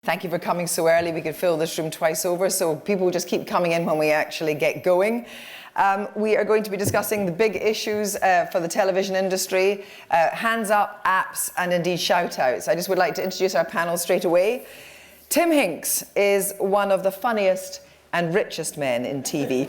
Thank you for coming so early. We could fill this room twice over, so people just keep coming in when we actually get going. We are going to be discussing the big issues for the television industry, hands up, apps, and indeed shout-outs. I just would like to introduce our panel straight away. Tim Hinks is one of the funniest and richest men in TV.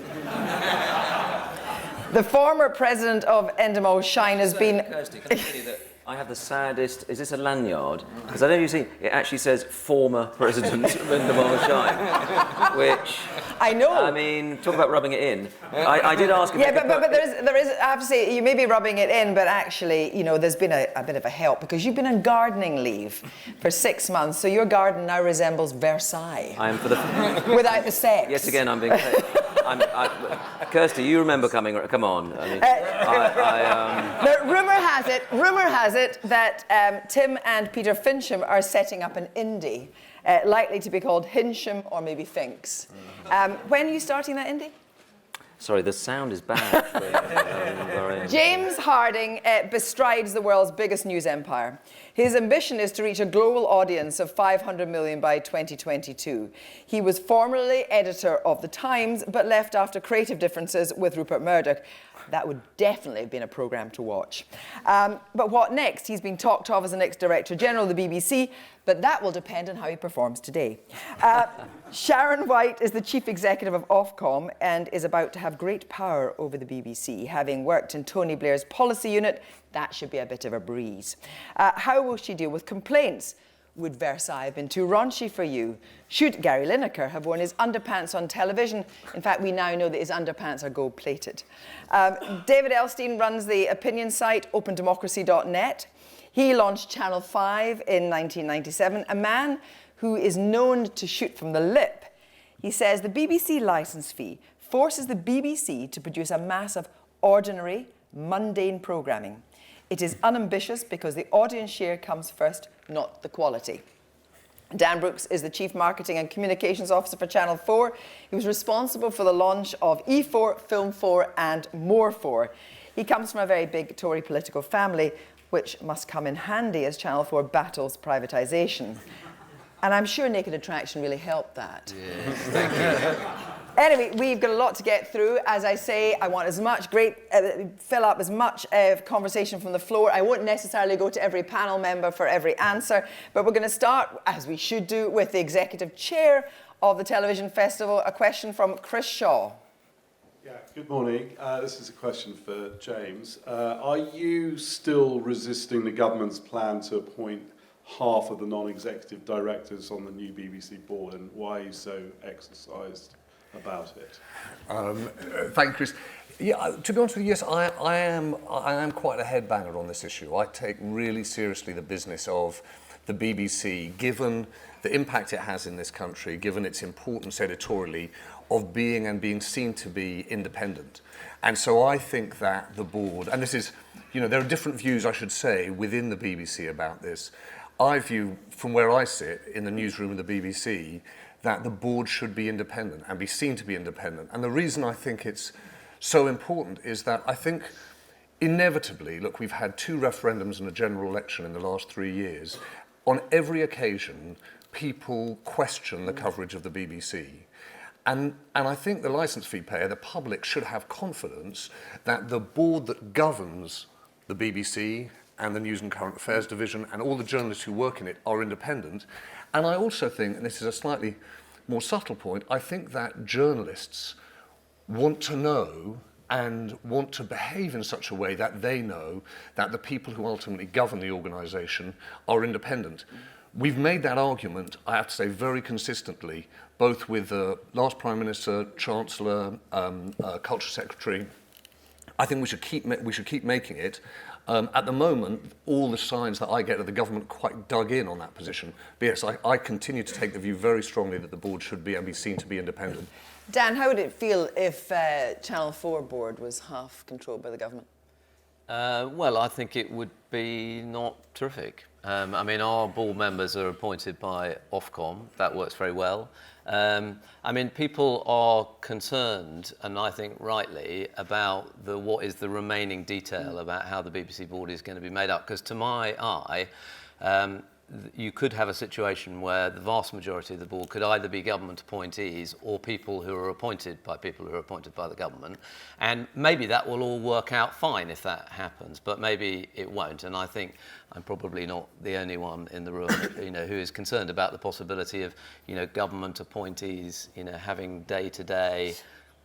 The former president of Endemol Shine has been... Kirsty, can I tell you that I have the saddest... Is this a lanyard? Because I don't know if you've seen... It actually says former president of Endemol Shine, which... I know. I mean, talk about rubbing it in. I did ask... Yeah, but there is... I have to say, you may be rubbing it in, but actually, you know, there's been a bit of a help because you've been on gardening leave for 6 months, so your garden now resembles Versailles. I am for the... Without the sex. Yes, again, I'm being paid. Kirsty, you remember coming... Come on. I mean, rumour has it that Tim and Peter Fincham are setting up an indie, likely to be called Hincham or maybe Finks. When are you starting that indie? Sorry, the sound is bad. James Harding bestrides the world's biggest news empire. His ambition is to reach a global audience of 500 million by 2022. He was formerly editor of The Times, but left after creative differences with Rupert Murdoch. That would definitely have been a programme to watch. But what next? He's been talked of as the next Director General of the BBC, but that will depend on how he performs today. Sharon White is the Chief Executive of Ofcom and is about to have great power over the BBC. Having worked in Tony Blair's policy unit, that should be a bit of a breeze. How will she deal with complaints? Would Versailles have been too raunchy for you? Should Gary Lineker have worn his underpants on television? In fact, we now know that his underpants are gold-plated. David Elstein runs the opinion site opendemocracy.net. He launched Channel 5 in 1997, a man who is known to shoot from the lip. He says the BBC licence fee forces the BBC to produce a mass of ordinary, mundane programming. It is unambitious because the audience share comes first, not the quality. Dan Brooks is the Chief Marketing and Communications Officer for Channel 4. He was responsible for the launch of E4, Film 4 and More 4. He comes from a very big Tory political family, which must come in handy as Channel 4 battles privatization. And I'm sure Naked Attraction really helped that. Yes, thank you. Anyway, we've got a lot to get through. As I say, I want fill up as much conversation from the floor. I won't necessarily go to every panel member for every answer, but we're going to start, as we should do, with the executive chair of the Television Festival. A question from Chris Shaw. Yeah, good morning. This is a question for James. Are you still resisting the government's plan to appoint half of the non-executive directors on the new BBC board, and why are you so exercised about it? Thank you, Chris. Yeah, to be honest with you, yes, I am quite a headbanger on this issue. I take really seriously the business of the BBC, given the impact it has in this country, given its importance editorially of being seen to be independent. And so I think that the board, and this is, you know, there are different views, I should say, within the BBC about this. I view, from where I sit in the newsroom of the BBC, that the board should be independent and be seen to be independent. And the reason I think it's so important is that I think inevitably, look, we've had 2 referendums and a general election in the last 3 years. On every occasion, people question the coverage of the BBC. And I think the licence fee payer, the public, should have confidence that the board that governs the BBC and the News and Current Affairs division and all the journalists who work in it are independent. And I also think, and this is a slightly more subtle point, I think that journalists want to know and want to behave in such a way that they know that the people who ultimately govern the organisation are independent. We've made that argument, I have to say, very consistently, both with the last Prime Minister, Chancellor, Culture Secretary. I think we should keep making it. At the moment, all the signs that I get of the government quite dug in on that position. But yes, I continue to take the view very strongly that the board should be and be seen to be independent. Dan, how would it feel if Channel 4 board was half controlled by the government? Well, I think it would be not terrific. I mean, our board members are appointed by Ofcom. That works very well. I mean, people are concerned, and I think rightly, about what is the remaining detail about how the BBC board is going to be made up. Because to my eye, you could have a situation where the vast majority of the board could either be government appointees or people who are appointed by the government. And maybe that will all work out fine if that happens, but maybe it won't. And I think I'm probably not the only one in the room, who is concerned about the possibility of, government appointees, having day-to-day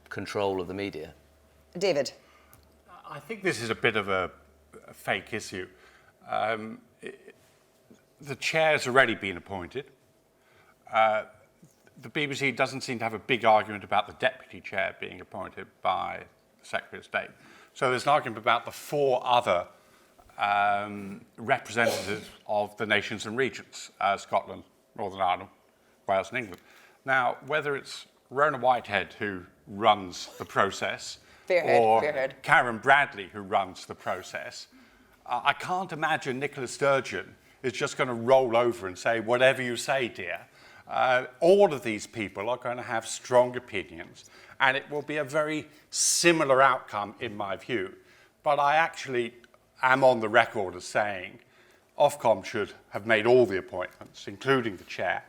control of the media. David. I think this is a bit of a fake issue. The chair's already been appointed. The BBC doesn't seem to have a big argument about the deputy chair being appointed by the Secretary of State. So there's an argument about the 4 other representatives of the nations and regions, Scotland, Northern Ireland, Wales and England. Now, whether it's Rona Whitehead who runs the process Fairhead. Karen Bradley who runs the process, I can't imagine Nicola Sturgeon is just going to roll over and say, whatever you say, dear. All of these people are going to have strong opinions, and it will be a very similar outcome, in my view. But I actually am on the record as saying Ofcom should have made all the appointments, including the chair,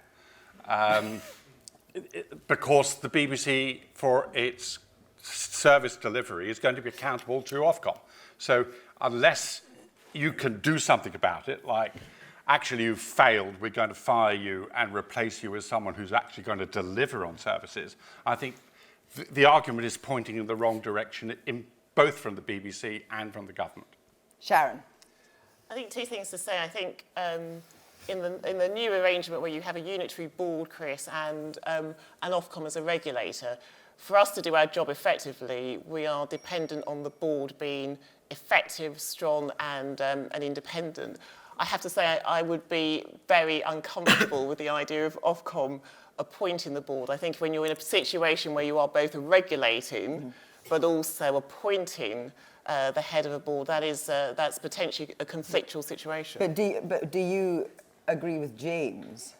because the BBC, for its service delivery, is going to be accountable to Ofcom. So unless you can do something about it, like, actually you've failed, we're going to fire you and replace you with someone who's actually going to deliver on services, I think the argument is pointing in the wrong direction, both from the BBC and from the government. Sharon. I think 2 things to say. I think in the new arrangement where you have a unitary board, Chris, and Ofcom as a regulator, for us to do our job effectively, we are dependent on the board being effective, strong, and independent. I have to say I would be very uncomfortable with the idea of Ofcom appointing the board. I think when you're in a situation where you are both regulating but also appointing the head of a board, that's potentially a conflictual situation. But do you agree with James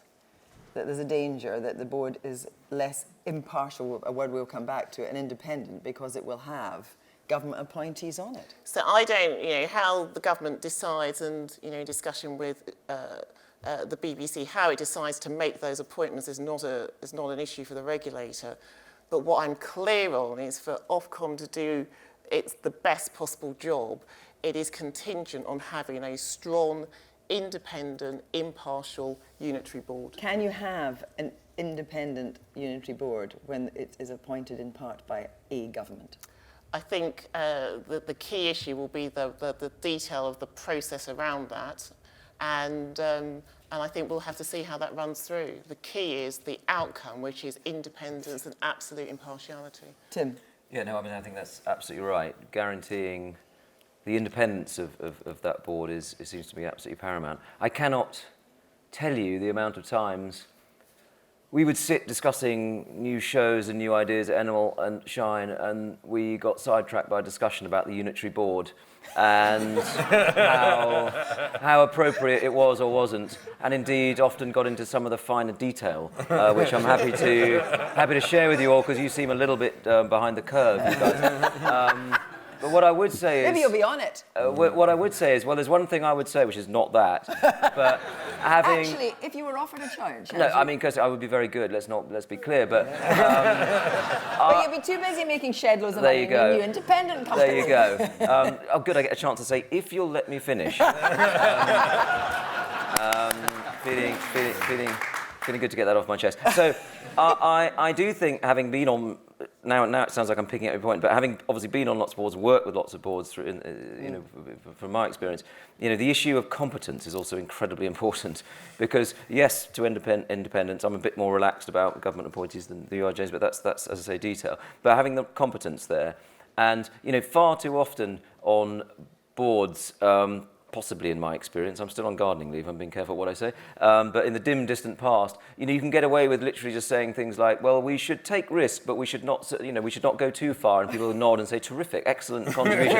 that there's a danger that the board is less impartial, a word we'll come back to, and independent because it will have government appointees on it? So I don't, how the government decides and, in discussion with the BBC, how it decides to make those appointments is not an issue for the regulator. But what I'm clear on is for Ofcom to do the best possible job, it is contingent on having a strong, independent, impartial unitary board. Can you have an independent unitary board when it is appointed in part by a government? I think the key issue will be the detail of the process around that, and I think we'll have to see how that runs through. The key is the outcome, which is independence and absolute impartiality. Tim? Yeah, no, I think that's absolutely right. Guaranteeing the independence of that board seems to be absolutely paramount. I cannot tell you the amount of times we would sit discussing new shows and new ideas at Animal and Shine, and we got sidetracked by a discussion about the unitary board and how appropriate it was or wasn't, and indeed often got into some of the finer detail, which I'm happy to share with you all, because you seem a little bit behind the curve, you guys. But what I would say is... Maybe you'll be on it. What I would say is, well, there's one thing I would say, which is not that, but having... Actually, if you were offered a challenge... No, I mean, because I would be very good, let's be clear, but... but you'd be too busy making shed loads of money in a new independent company. There you go. Oh, good, I get a chance to say, if you'll let me finish. Feeling good to get that off my chest. So, I do think, having been on... Now it sounds like I'm picking up your point, but having obviously been on lots of boards, worked with lots of boards, through, from my experience, the issue of competence is also incredibly important, because yes, to independence, I'm a bit more relaxed about government appointees than you are, James, but that's as I say, detail. But having the competence there, and far too often on boards, possibly in my experience, I'm still on gardening leave, I'm being careful what I say, but in the dim, distant past, you can get away with literally just saying things like, well, we should take risk, but we should not, we should not go too far, and people will nod and say, terrific, excellent contribution.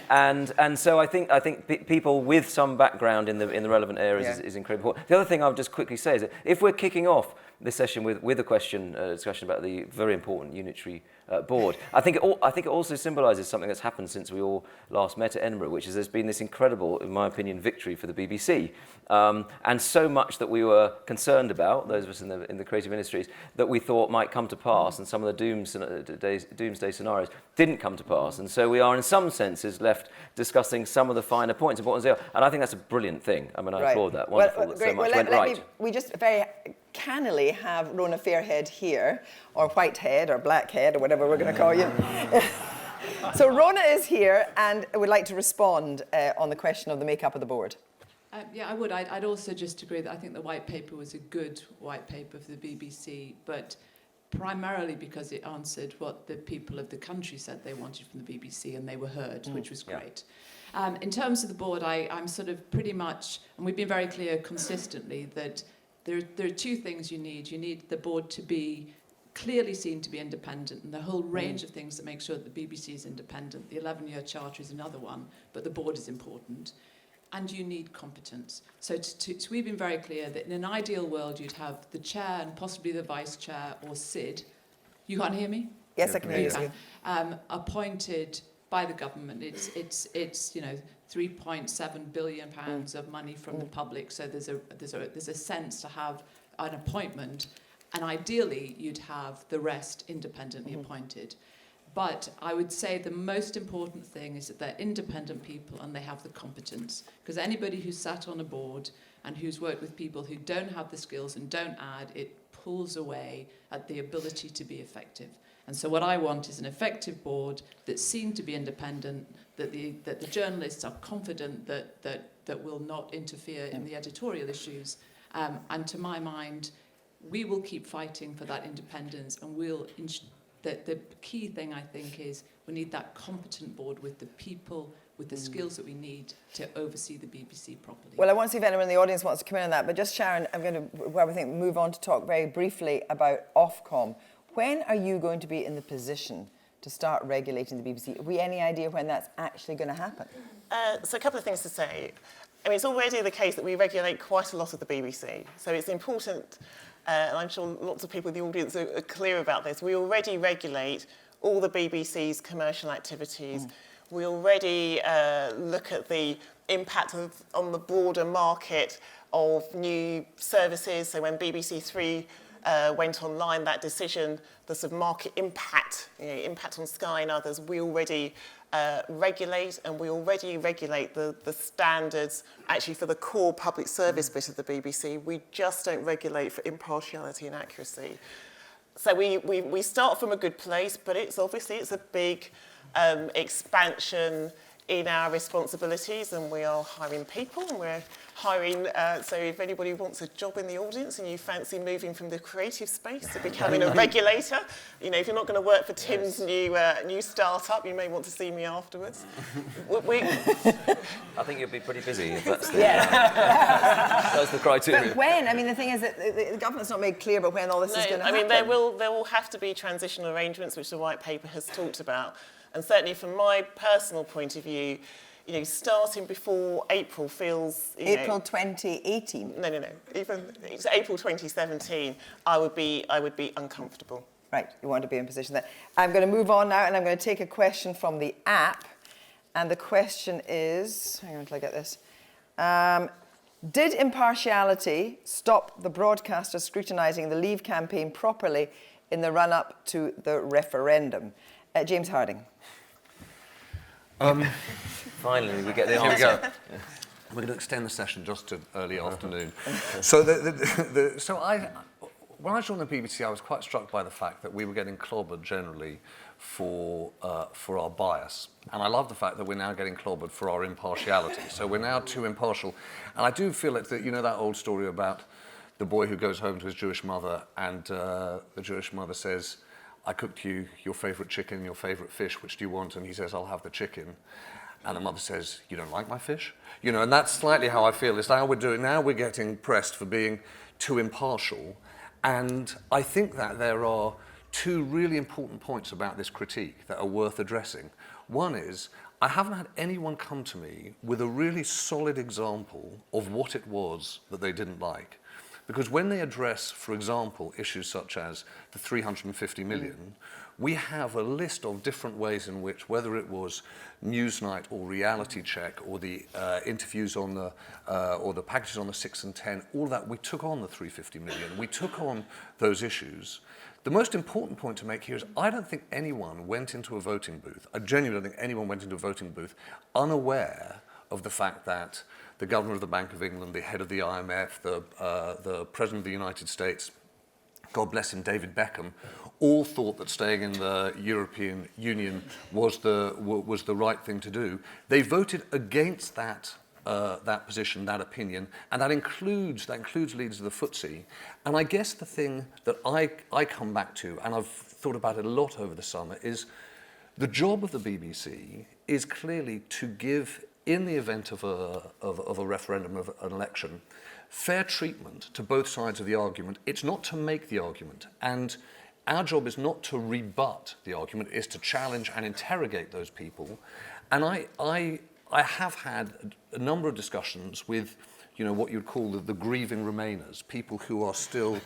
and so I think people with some background in the relevant areas is incredibly important. The other thing I would just quickly say is that if we're kicking off this session with a question, discussion about the very important unitary board. I think it also symbolises something that's happened since we all last met at Edinburgh, which is there's been this incredible, in my opinion, victory for the BBC, and so much that we were concerned about, those of us in the creative industries, that we thought might come to pass, and some of the doomsday scenarios didn't come to pass, and so we are in some senses left discussing some of the finer points, important as they are, and I think that's a brilliant thing. I mean, I applaud that. Wonderful that so much went right. We just very cannily have Rona Fairhead here, or Whitehead, or Blackhead, or whatever we're going to call you. So Rona is here and would like to respond on the question of the makeup of the board. Yeah, I would. I'd also just agree that I think the white paper was a good white paper for the BBC, but primarily because it answered what the people of the country said they wanted from the BBC, and they were heard, which was great. In terms of the board, I'm sort of pretty much, and we've been very clear consistently that there are two things you need. You need the board to be clearly seen to be independent, and the whole range of things that make sure that the BBC is independent. The 11-year charter is another one, but the board is important. And you need competence. So we've been very clear that in an ideal world, you'd have the chair and possibly the vice chair or SID. You can't hear me? Yes, I can hear you. Appointed by the government. It's 3.7 billion pounds of money from the public. So there's a sense to have an appointment, and ideally you'd have the rest independently appointed. But I would say the most important thing is that they're independent people and they have the competence. Because anybody who's sat on a board and who's worked with people who don't have the skills and don't add, it pulls away at the ability to be effective. And so what I want is an effective board that's seen to be independent, that the journalists are confident that will not interfere in the editorial issues. And to my mind, we will keep fighting for that independence, and the key thing, I think, is we need that competent board with the people, with the skills that we need to oversee the BBC properly. Well, I want to see if anyone in the audience wants to come in on that, but just Sharon, I'm going to move on to talk very briefly about Ofcom. When are you going to be in the position to start regulating the BBC? Have we any idea when that's actually going to happen? So a couple of things to say. I mean, it's already the case that we regulate quite a lot of the BBC. So it's important, and I'm sure lots of people in the audience are clear about this, we already regulate all the BBC's commercial activities. We already look at the impact on the broader market of new services. So when BBC Three went online, that decision, the sort of market impact, impact on Sky and others, we already regulate, and we already regulate the standards actually for the core public service bit of the BBC. We just don't regulate for impartiality and accuracy. So we start from a good place, but it's a big expansion in our responsibilities, and we are hiring people, and we're hiring, so if anybody wants a job in the audience and you fancy moving from the creative space to becoming a regulator, if you're not going to work for Tim's new startup, you may want to see me afterwards. I think you'll be pretty busy if that's that's the criteria. But when? I mean, the thing is that the government's not made clear about when all this is going to happen. I mean, there will have to be transitional arrangements, which the White Paper has talked about. And certainly from my personal point of view, starting before April feels... April 2018? No. Even it's April 2017, I would be uncomfortable. Right, you want to be in position there. I'm going to move on now, and I'm going to take a question from the app. And the question is... Hang on until I get this. Did Impartiality stop the broadcasters scrutinising the Leave campaign properly in the run-up to the referendum? James Harding. Finally, we get the answer. Here we go. We're going to extend the session just to early afternoon. So, when I joined the BBC, I was quite struck by the fact that we were getting clobbered generally for our bias. And I love the fact that we're now getting clobbered for our impartiality. So we're now too impartial. And I do feel that, that old story about the boy who goes home to his Jewish mother, and the Jewish mother says, I cooked you your favourite chicken, your favourite fish, which do you want? And he says, I'll have the chicken. And the mother says, you don't like my fish? And that's slightly how I feel. It's how we're doing. Now we're getting pressed for being too impartial. And I think that there are two really important points about this critique that are worth addressing. One is, I haven't had anyone come to me with a really solid example of what it was that they didn't like. Because when they address, for example, issues such as the 350 million, we have a list of different ways in which, whether it was Newsnight or Reality Check or the interviews on the, or the packages on the 6 and 10, all that, we took on the 350 million. We took on those issues. The most important point to make here is I don't think anyone went into a voting booth, I genuinely don't think anyone went into a voting booth unaware of the fact that the Governor of the Bank of England, the head of the IMF, the President of the United States, God bless him, David Beckham, all thought that staying in the European Union was the right thing to do. They voted against that position, that opinion, and that includes leaders of the FTSE. And I guess the thing that I come back to, and I've thought about it a lot over the summer, is the job of the BBC is clearly to give, in the event of a referendum, of an election, fair treatment to both sides of the argument. It's not to make the argument. And our job is not to rebut the argument, it's to challenge and interrogate those people. And I have had a number of discussions with, you know, what you'd call the grieving Remainers, people who are still,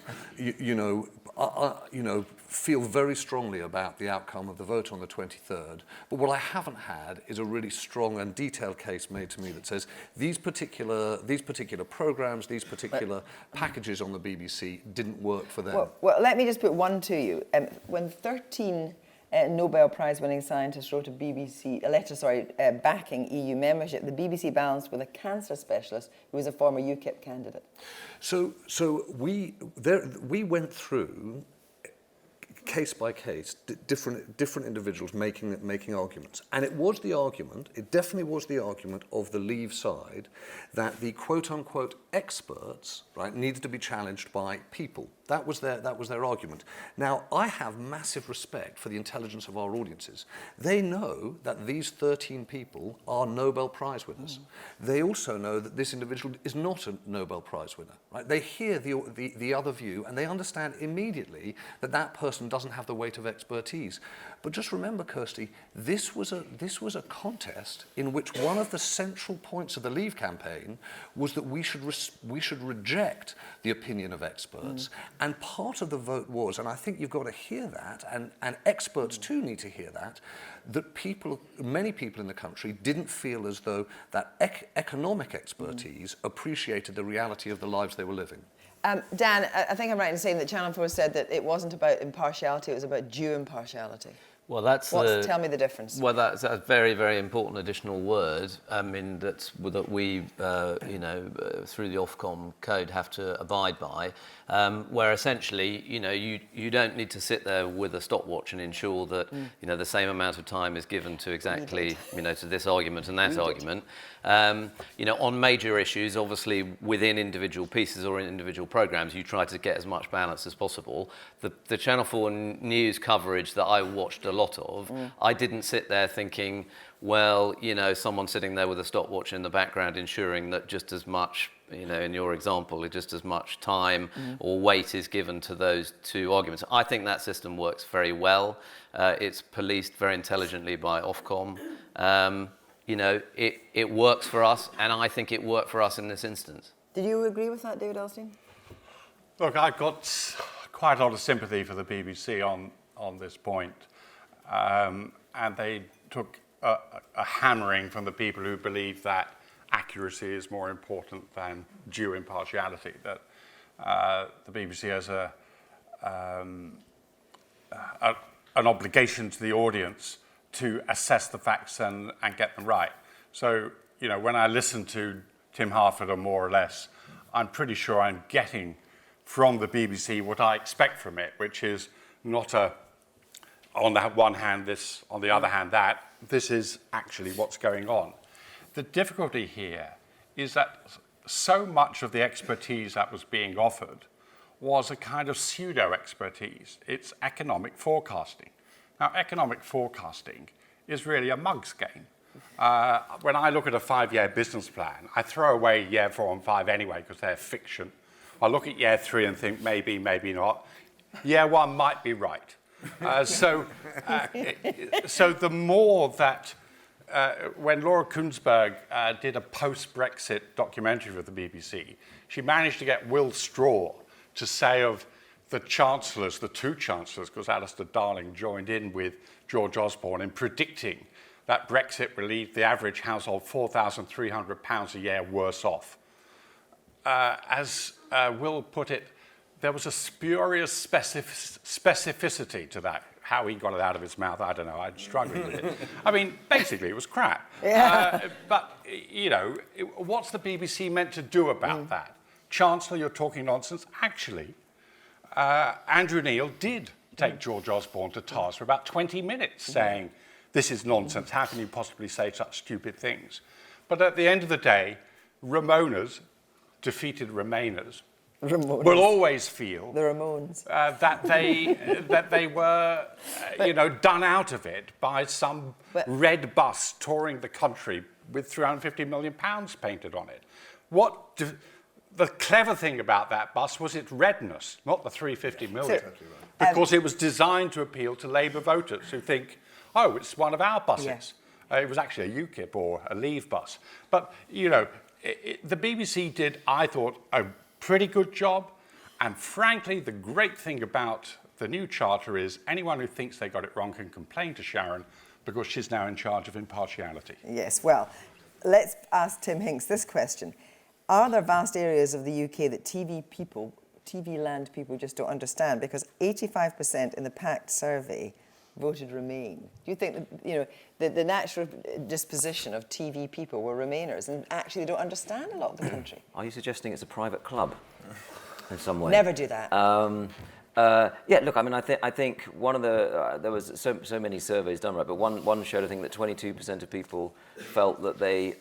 feel very strongly about the outcome of the vote on the 23rd. But what I haven't had is a really strong and detailed case made to me that says these particular programs, these particular packages on the BBC didn't work for them. Well, let me just put one to you. When 13 Nobel Prize-winning scientists wrote a letter backing EU membership, the BBC balanced with a cancer specialist who was a former UKIP candidate. So we went through case by case, different individuals making arguments, and it definitely was the argument of the Leave side that the quote-unquote experts, right, needed to be challenged by people. That was their argument. Now, I have massive respect for the intelligence of our audiences. They know that these 13 people are Nobel Prize winners. They also know that this individual is not a Nobel Prize winner. Right? They hear the other view, and they understand immediately that that person doesn't have the weight of expertise. But just remember, Kirsty, this was a contest in which one of the central points of the Leave campaign was that we should reject the opinion of experts. And part of the vote was, and I think you've got to hear that, and experts too need to hear that many people in the country didn't feel as though that economic expertise appreciated the reality of the lives they were living. Dan, I think I'm right in saying that Channel 4 said that it wasn't about impartiality, it was about due impartiality. Well, tell me the difference. Well, that's a very, very important additional word. I mean, that we, through the Ofcom code, have to abide by. Where essentially, you don't need to sit there with a stopwatch and ensure that the same amount of time is given to exactly to this argument and that argument. On major issues, obviously within individual pieces or in individual programs, you try to get as much balance as possible. The Channel 4 news coverage that I watched a lot of, I didn't sit there thinking, well, someone sitting there with a stopwatch in the background ensuring that just as much, in your example, just as much time or weight is given to those two arguments. I think that system works very well. It's policed very intelligently by Ofcom. It works for us, and I think it worked for us in this instance. Did you agree with that, David Elstein? Look, I've got quite a lot of sympathy for the BBC on this point. And they took a hammering from the people who believe that accuracy is more important than due impartiality, that the BBC has an obligation to the audience to assess the facts and get them right. So, when I listen to Tim Harford, or more or less, I'm pretty sure I'm getting from the BBC what I expect from it, which is not on the one hand this, on the other hand that. This is actually what's going on. The difficulty here is that so much of the expertise that was being offered was a kind of pseudo-expertise. It's economic forecasting. Now, economic forecasting is really a mug's game. When I look at a 5-year business plan, I throw away year 4 and 5 anyway because they're fiction. I look at year 3 and think maybe, maybe not. Year 1 might be right. So the more that when Laura Kuenssberg did a post-Brexit documentary for the BBC, she managed to get Will Straw to say of the chancellors, the two chancellors, because Alistair Darling joined in with George Osborne in predicting that Brexit will leave the average household £4,300 a year worse off. As Will put it, there was a spurious specificity to that. How he got it out of his mouth, I don't know. I'm struggling with it. I mean, basically, it was crap. Yeah. But, you know, what's the BBC meant to do about that? Chancellor, you're talking nonsense. Actually, Andrew Neil did take George Osborne to task for about 20 minutes, saying, this is nonsense. How can you possibly say such stupid things? But at the end of the day, Ramonas, defeated Remainers, will always feel The Ramones. that they were, you know, done out of it by some red bus touring the country with £350 million painted on it. The clever thing about that bus was its redness, not the £350 million, because it was designed to appeal to Labour voters who think, oh, it's one of our buses. Yeah. It was actually a UKIP or a Leave bus. But, you know, the BBC did, I thought, a pretty good job. And frankly, the great thing about the new charter is anyone who thinks they got it wrong can complain to Sharon because she's now in charge of impartiality. Yes, well, let's ask Tim Hinks this question. Are there vast areas of the UK that TV land people just don't understand? Because 85% in the PACT survey voted Remain. Do you think that, you know, the natural disposition of TV people were Remainers and actually they don't understand a lot of the country? Are you suggesting it's a private club in some way? Never do that. Yeah, look, I mean, I think one of the there was so many surveys done, right? But one showed, I think, that 22% of people felt that they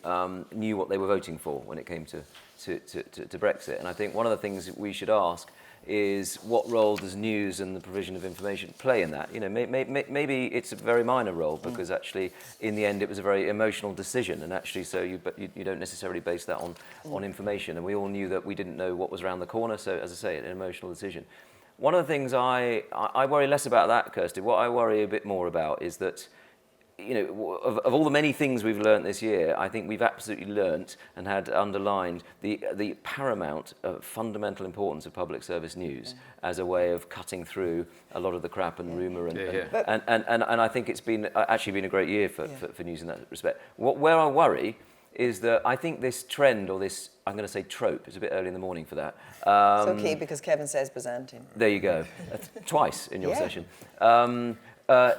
knew what they were voting for when it came to Brexit. And I think one of the things we should ask is what role does news and the provision of information play in that? You know, maybe it's a very minor role because actually, in the end, it was a very emotional decision, and actually, so you don't necessarily base that on information. And we all knew that we didn't know what was around the corner. So, as I say, an emotional decision. One of the things I worry less about that, Kirsty. What I worry a bit more about is that, you know, of all the many things we've learnt this year, I think we've absolutely learnt and had underlined the paramount fundamental importance of public service news as a way of cutting through a lot of the crap and rumour and I think it's been actually been a great year for news in that respect. Where I worry is that I think this trend, or this, I'm going to say trope, it's a bit early in the morning for that. It's okay because Kevin says Byzantine. There you go, twice in your session.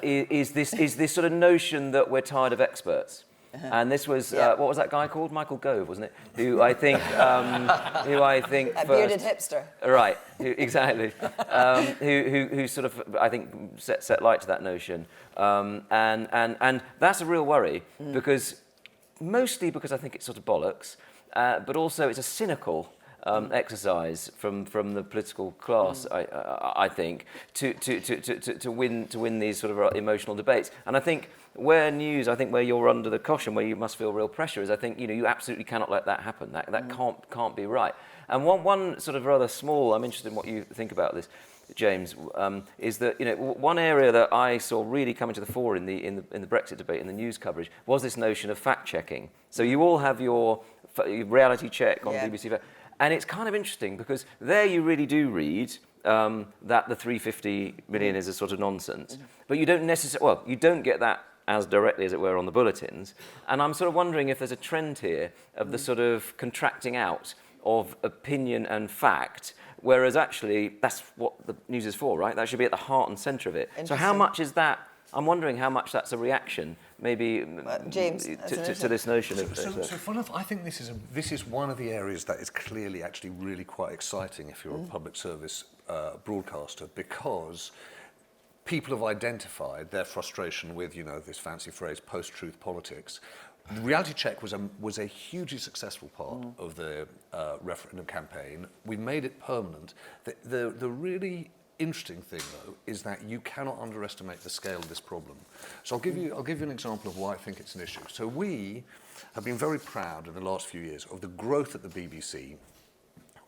Is this sort of notion that we're tired of experts? And this was what was that guy called? Michael Gove, wasn't it? Who I think A bearded hipster. Right, exactly. Who sort of I think set light to that notion, and that's a real worry because mostly because I think it's sort of bollocks, but also it's a cynical exercise from the political class, I think, to win these sort of emotional debates. And I think where you're under the caution, where you must feel real pressure, is I think, you know, you absolutely cannot let that happen. That can't be right. And one sort of rather small, I'm interested in what you think about this, James, is that, you know, one area that I saw really coming to the fore in the Brexit debate, in the news coverage, was this notion of fact checking. So you all have your reality check on BBC. And it's kind of interesting because there you really do read that the 350 million is a sort of nonsense, but you don't necessarily, you don't get that as directly as it were on the bulletins. And I'm sort of wondering if there's a trend here of the sort of contracting out of opinion and fact, whereas actually that's what the news is for, right? That should be at the heart and centre of it. So how much is that? I'm wondering how much that's a reaction, maybe, James, to this notion of. So funnily enough, I think this is one of the areas that is clearly actually really quite exciting if you're a public service broadcaster, because people have identified their frustration with, you know, this fancy phrase, post-truth politics. The reality check was a hugely successful part of the referendum campaign. We made it permanent. The really interesting thing, though, is that you cannot underestimate the scale of this problem. So I'll give you an example of why I think it's an issue. So we have been very proud in the last few years of the growth at the BBC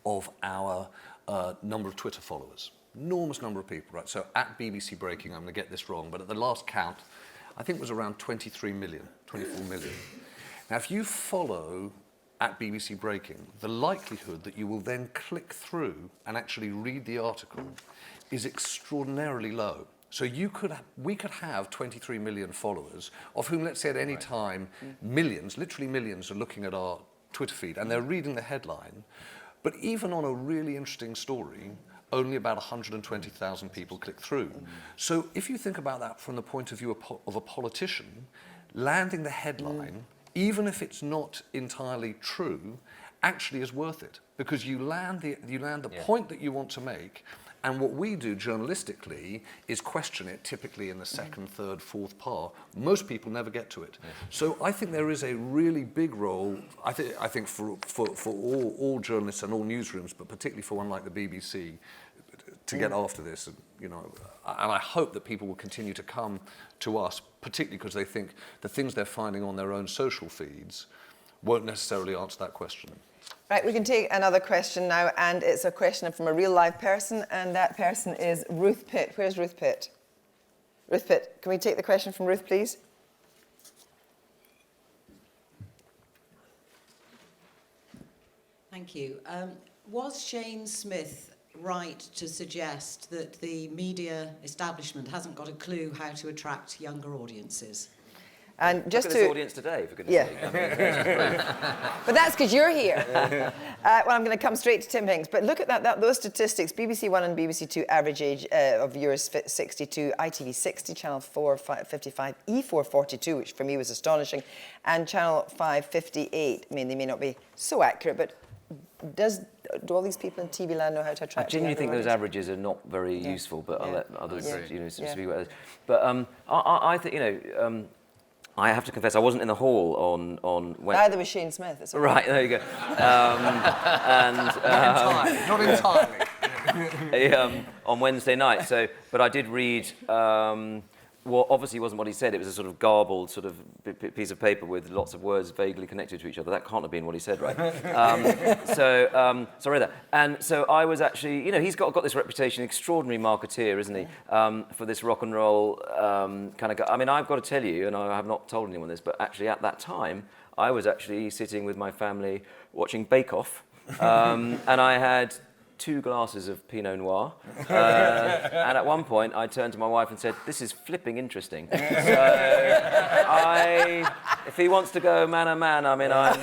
of our number of Twitter followers. Enormous number of people, right? So at BBC Breaking, I'm going to get this wrong, but at the last count, I think was around 23 million, 24 million. Now, if you follow at BBC Breaking, the likelihood that you will then click through and actually read the article is extraordinarily low. So we could have 23 million followers, of whom, let's say at any time, millions, literally millions, are looking at our Twitter feed and they're reading the headline. But even on a really interesting story, only about 120,000 people click through. So if you think about that from the point of view of a politician, landing the headline, even if it's not entirely true, actually is worth it, because you land the point that you want to make. And what we do journalistically is question it, typically in the second, third, fourth part. Most people never get to it. So I think there is a really big role, I think for all journalists and all newsrooms, but particularly for one like the BBC, to get after this. And, you know, and I hope that people will continue to come to us, particularly because they think the things they're finding on their own social feeds won't necessarily answer that question. Right, we can take another question now, and it's a question from a real live person, and that person is Ruth Pitt. Where's Ruth Pitt? Ruth Pitt, can we take the question from Ruth, please? Thank you. Was Shane Smith right to suggest that the media establishment hasn't got a clue how to attract younger audiences? And just Look at this audience today, for goodness sake. I mean, but that's because you're here. Well, I'm going to come straight to Tim Hinks. But look at those statistics. BBC One and BBC Two average age of viewers 62, ITV 60, Channel 4 55, E4 42, which for me was astonishing, and Channel 5 58. I mean, they may not be so accurate, but do all these people in TV land know how to attract? I genuinely think those averages are not very useful, but I'll let others, speak about this. But I think, I have to confess, I wasn't in the hall on when... Neither was Shane Smith. It's right, there you go. Not entirely. On Wednesday night. So, but I did read what obviously wasn't what he said. It was a sort of garbled sort of piece of paper with lots of words vaguely connected to each other. That can't have been what he said, right? So I read that. And so I was actually, he's got this reputation, extraordinary marketeer, isn't he? For this rock and roll kind of guy. I mean, I've got to tell you, and I have not told anyone this, but actually at that time, I was actually sitting with my family watching Bake Off, and I had 2 glasses of Pinot Noir, and at one point I turned to my wife and said, "This is flipping interesting." So if he wants to go man on man, I mean, and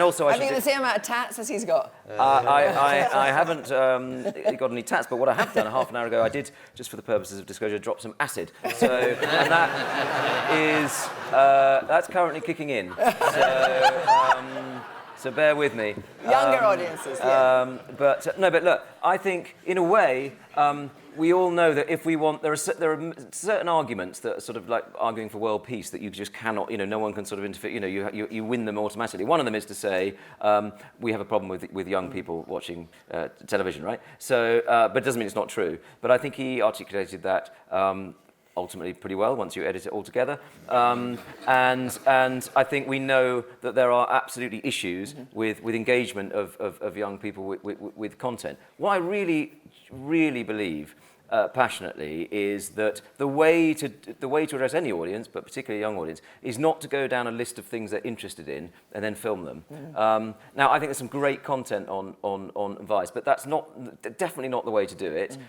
also I think the same amount of tats as he's got. I haven't got any tats, but what I have done half an hour ago, I did, just for the purposes of disclosure, drop some acid. So, and that's currently kicking in. So bear with me. Younger audiences, yeah. But look, I think in a way, we all know that if we want, there are certain arguments that are sort of like arguing for world peace that you just cannot, no one can sort of interfere. You win them automatically. One of them is to say we have a problem with young people watching television, right? So, but it doesn't mean it's not true. But I think he articulated that. Ultimately pretty well once you edit it all together. And I think we know that there are absolutely issues with engagement of young people with content. What I really believe passionately is that the way to address any audience, but particularly a young audience, is not to go down a list of things they're interested in and then film them. Now, I think there's some great content on Vice, but that's definitely not the way to do it.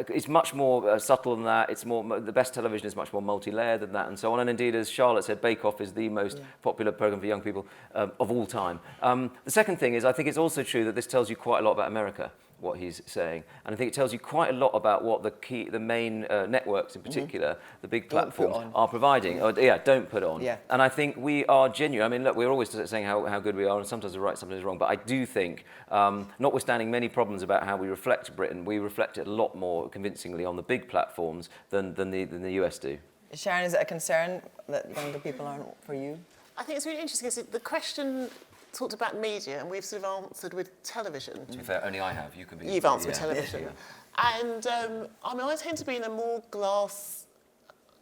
It's much more subtle than that. It's more, the best television is much more multi-layered than that, and so on. And indeed, as Charlotte said, Bake Off is the most popular program for young people of all time. The second thing is, I think it's also true that this tells you quite a lot about America, what he's saying, and I think it tells you quite a lot about what the main networks in particular, the big platforms, are providing. Don't put on. Yeah. And I think we are genuine. I mean, look, we're always saying how good we are, and sometimes we're right, sometimes we're wrong. But I do think, notwithstanding many problems about how we reflect Britain, we reflect it a lot more convincingly on the big platforms than the US do. Sharon, is it a concern that younger people aren't for you? I think it's really interesting because the question talked about media, and we've sort of answered with television. To be fair, only I have. You can be. You've answered with television. Yeah. And I tend to be in a more glass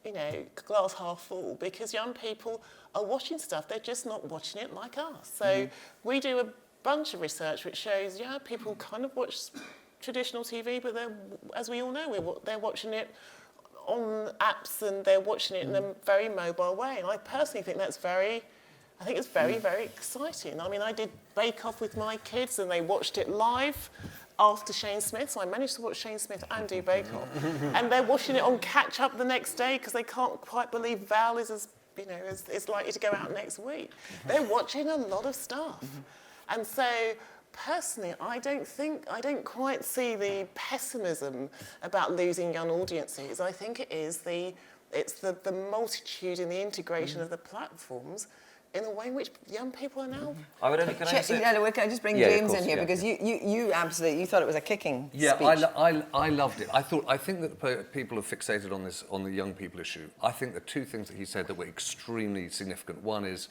half full, because young people are watching stuff, they're just not watching it like us. So we do a bunch of research which shows, people kind of watch traditional TV, but as we all know, they're watching it on apps and they're watching it in a very mobile way. And I personally think it's very, very exciting. I mean, I did Bake Off with my kids and they watched it live after Shane Smith, so I managed to watch Shane Smith and do Bake Off. And they're watching it on catch up the next day because they can't quite believe Val is is likely to go out next week. They're watching a lot of stuff. And so personally, I don't quite see the pessimism about losing young audiences. I think it's the multitude and the integration of the platforms in a way in which young people are now. I would only, can I just bring James in here because you absolutely, you thought it was a kicking speech. I loved it. I think that people are fixated on the young people issue. I think the two things that he said that were extremely significant. One is,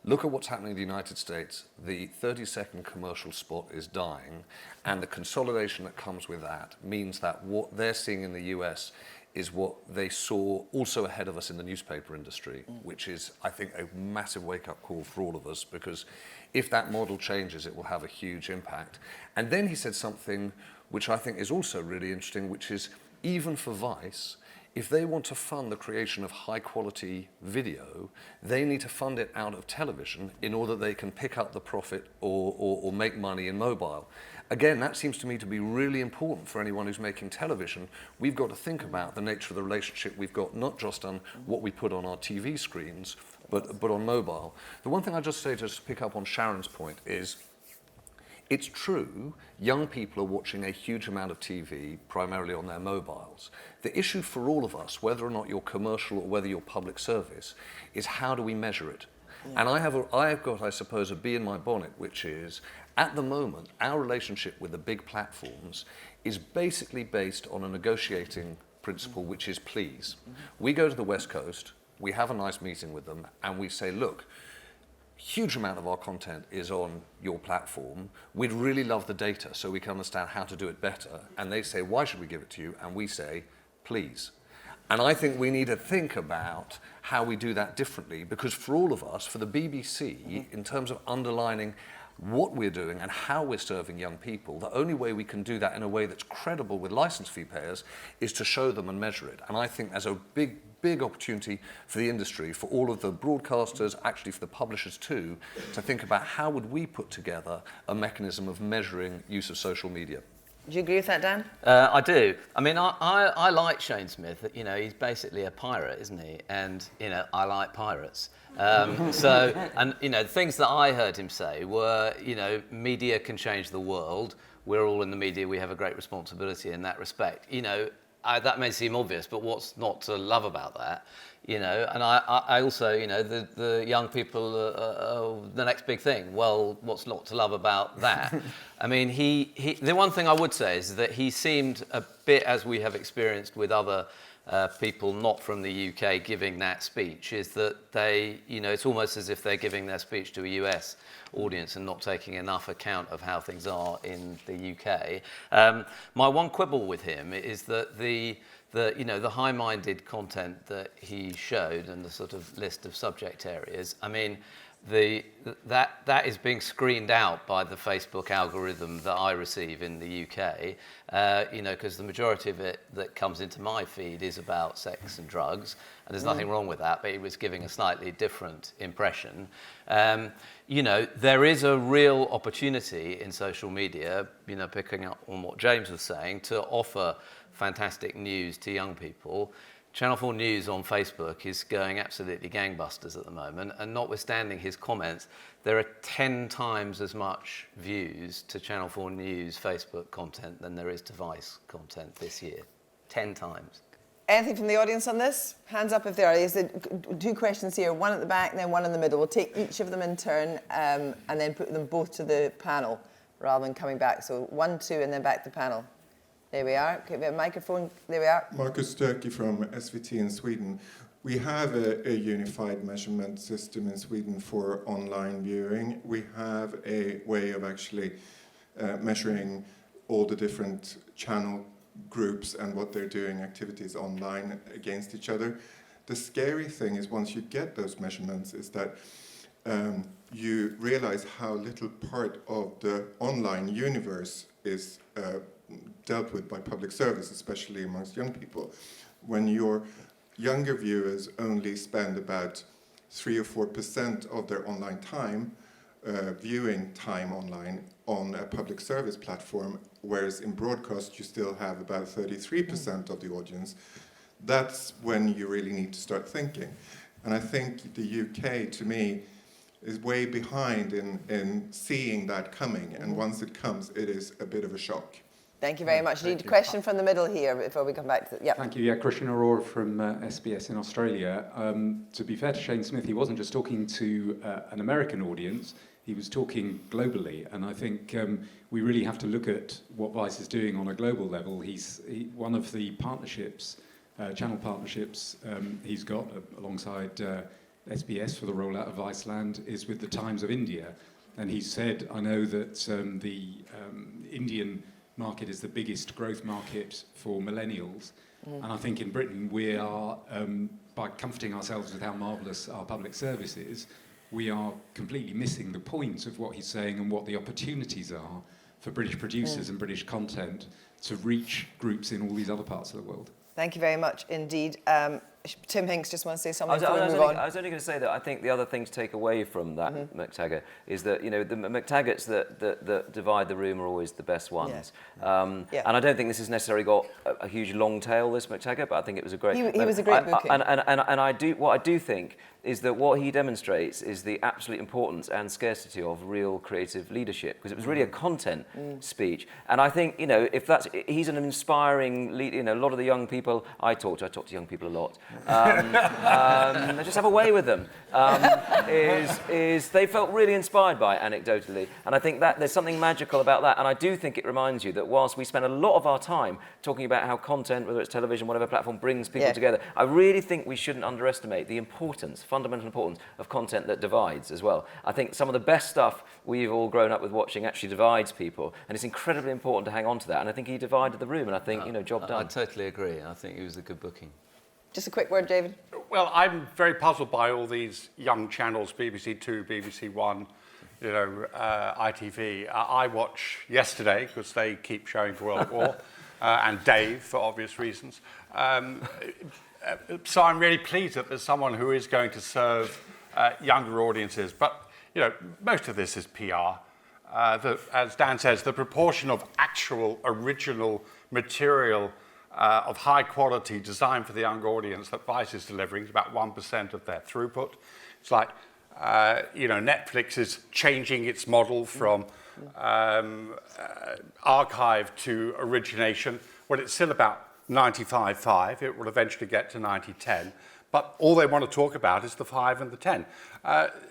look at what's happening in the United States. The 30-second commercial spot is dying, and the consolidation that comes with that means that what they're seeing in the US is what they saw also ahead of us in the newspaper industry, which is, I think, a massive wake-up call for all of us, because if that model changes, it will have a huge impact. And then he said something which I think is also really interesting, which is, even for Vice, if they want to fund the creation of high-quality video, they need to fund it out of television in order they can pick up the profit or make money in mobile. Again, that seems to me to be really important for anyone who's making television. We've got to think about the nature of the relationship we've got, not just on what we put on our TV screens, but on mobile. The one thing I'd just say, just to pick up on Sharon's point, is it's true, young people are watching a huge amount of TV, primarily on their mobiles. The issue for all of us, whether or not you're commercial or whether you're public service, is how do we measure it? Yeah. And I have got, I suppose, a bee in my bonnet, which is, at the moment, our relationship with the big platforms is basically based on a negotiating principle, which is please. We go to the West Coast, we have a nice meeting with them, and we say, look, huge amount of our content is on your platform. We'd really love the data so we can understand how to do it better. And they say, why should we give it to you? And we say, please. And I think we need to think about how we do that differently, because for all of us, for the BBC, in terms of underlining what we're doing and how we're serving young people, the only way we can do that in a way that's credible with license fee payers is to show them and measure it. And I think there's a big opportunity for the industry, for all of the broadcasters, actually for the publishers too, to think about how would we put together a mechanism of measuring use of social media. Do you agree with that, Dan? I do. I mean, I like Shane Smith. You know, he's basically a pirate, isn't he? And, you know, I like pirates. And, you know, the things that I heard him say were, you know, media can change the world. We're all in the media. We have a great responsibility in that respect. You know, that may seem obvious, but what's not to love about that? You know, and I also, you know, the young people are the next big thing. Well, what's not to love about that? I mean, the one thing I would say is that he seemed a bit, as we have experienced with other people not from the UK giving that speech, is that they, you know, it's almost as if they're giving their speech to a US audience and not taking enough account of how things are in the UK. My one quibble with him is that the you know, the high-minded content that he showed and the sort of list of subject areas, I mean, that is being screened out by the Facebook algorithm that I receive in the UK, you know, because the majority of it that comes into my feed is about sex and drugs, and there's nothing wrong with that, but it was giving a slightly different impression. You know, there is a real opportunity in social media, you know, picking up on what James was saying, to offer fantastic news to young people. Channel 4 News on Facebook is going absolutely gangbusters at the moment, and notwithstanding his comments, there are 10 times as much views to Channel 4 News Facebook content than there is to Vice content this year. 10 times. Anything from the audience on this? Hands up if there are. There's two questions here, one at the back and then one in the middle. We'll take each of them in turn and then put them both to the panel rather than coming back. So 1, 2, and then back to the panel. There we are. Okay, we have a microphone. There we are. Marcus Sturkey from SVT in Sweden. We have a unified measurement system in Sweden for online viewing. We have a way of actually measuring all the different channel groups and what they're doing, activities online against each other. The scary thing is, once you get those measurements, is that you realize how little part of the online universe is dealt with by public service, especially amongst young people. When your younger viewers only spend about 3 or 4% of their online time, viewing time online on a public service platform, whereas in broadcast you still have about 33% of the audience, that's when you really need to start thinking. And I think the UK, to me, is way behind in seeing that coming. And once it comes, it is a bit of a shock. Thank you very much. Need a question from the middle here before we come back to yeah. Thank you. Yeah, Christian Aurora from SBS in Australia. To be fair to Shane Smith, he wasn't just talking to an American audience, he was talking globally. And I think we really have to look at what Vice is doing on a global level. One of the partnerships, channel partnerships he's got alongside SBS for the rollout of Iceland is with the Times of India. And he said, I know that the Indian market is the biggest growth market for millennials. And I think in Britain we are, by comforting ourselves with how marvellous our public service is, we are completely missing the point of what he's saying and what the opportunities are for British producers and British content to reach groups in all these other parts of the world. Thank you very much indeed. Tim Hinks just wants to say something before we move on. I was only going to say that I think the other thing to take away from that McTaggart is that, you know, the McTaggarts that divide the room are always the best ones. And I don't think this has necessarily got a huge long tail, this McTaggart, but I think it was a great... He was a great booking. What I do think is that what he demonstrates is the absolute importance and scarcity of real creative leadership, because it was really a content speech. And I think, you know, he's an inspiring lead. You know, a lot of the young people I talk to young people a lot. I just have a way with them. Is they felt really inspired by it anecdotally, and I think that there's something magical about that. And I do think it reminds you that whilst we spend a lot of our time talking about how content, whether it's television, whatever platform, brings people together, I really think we shouldn't underestimate the importance, fundamental importance of content that divides as well. I think some of the best stuff we've all grown up with watching actually divides people, and it's incredibly important to hang on to that. And I think he divided the room, and I think, you know, job done. I totally agree. I think he was a good booking. Just a quick word, David. Well, I'm very puzzled by all these young channels, BBC Two, BBC One, you know, ITV. I watch Yesterday because they keep showing World War, and Dave for obvious reasons. So I'm really pleased that there's someone who is going to serve younger audiences. But, you know, most of this is PR. As Dan says, the proportion of actual original material of high quality designed for the young audience that Vice is delivering is about 1% of their throughput. It's like, you know, Netflix is changing its model from archive to origination. Well, it's still about 95-5. It will eventually get to 90-10. But all they want to talk about is the 5 and the 10.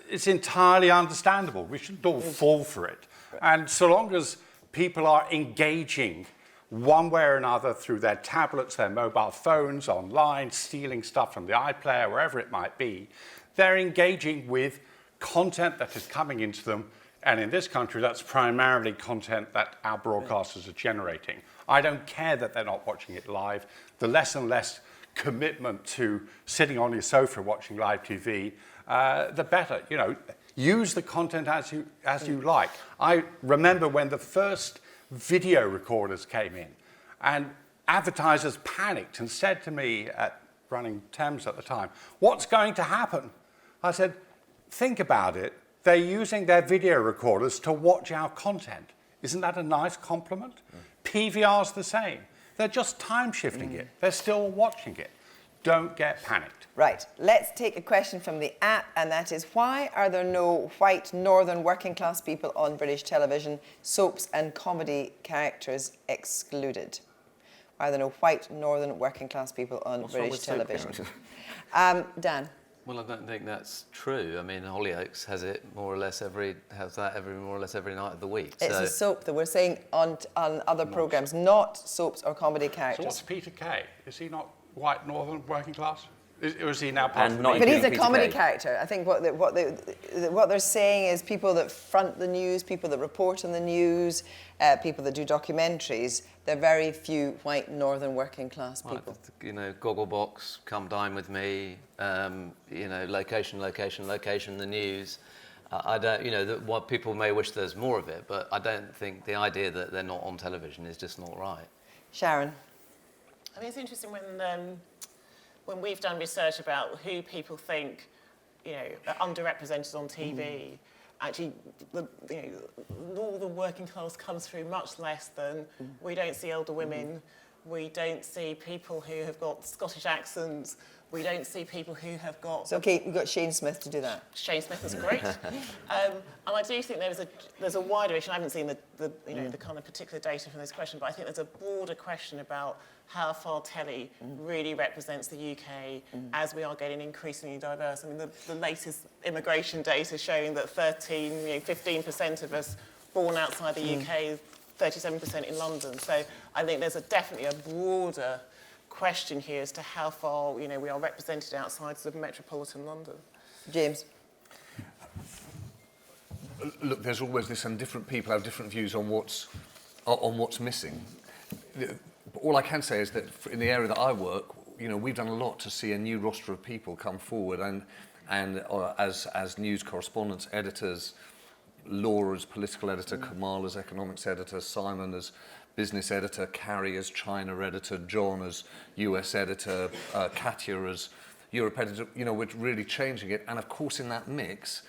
It's entirely understandable. We shouldn't all fall for it. And so long as people are engaging one way or another through their tablets, their mobile phones, online, stealing stuff from the iPlayer, wherever it might be, they're engaging with content that is coming into them. And in this country, that's primarily content that our broadcasters are generating. I don't care that they're not watching it live. The less and less commitment to sitting on your sofa watching live TV, the better. You know, use the content as you like. I remember when the first video recorders came in, and advertisers panicked and said to me at running Thames at the time, "What's going to happen?" I said, "Think about it. They're using their video recorders to watch our content. Isn't that a nice compliment?" PVR's the same. They're just time shifting it. They're still watching it. Don't get panicked. Right, let's take a question from the app, and that is, why are there no white northern working class people on British television, soaps and comedy characters excluded? Why are there no white northern working class people on British television? Dan? Well, I don't think that's true. I mean, Hollyoaks has it more or less every night of the week. It's a soap that we're saying on other programmes, not soaps or comedy characters. So what's Peter Kay? Is he not white northern working class? Or is he now part of the But he's a comedy character. I think what they're saying is people that front the news, people that report on the news, people that do documentaries, there are very few white northern working class people. You know, Gogglebox, Come Dine With Me, you know, location, the news. I don't, you know, what people may wish there's more of it, but I don't think the idea that they're not on television is just not right. Sharon? I mean, it's interesting when we've done research about who people think, are underrepresented on TV. Actually, all the working class comes through much less than. We don't see elder women. We don't see people who have got Scottish accents. We don't see people who have got... It's okay, we've got Shane Smith to do that. Shane Smith is great. And I do think there's a wider issue. I haven't seen the kind of particular data from this question, but I think there's a broader question about how far telly really represents the UK as we are getting increasingly diverse. I mean, the latest immigration data showing that 15% of us born outside the UK, 37% in London. So I think there's definitely a broader question here as to how far we are represented outside sort of metropolitan London. James? Look, there's always this, and different people have different views on what's missing. All I can say is that in the area that I work, we've done a lot to see a new roster of people come forward, and as news correspondents, editors, Laura as political editor, Kamal as economics editor, Simon as business editor, Carrie as China editor, John as US editor, Katya as Europe editor. We're really changing it, and of course in that mix,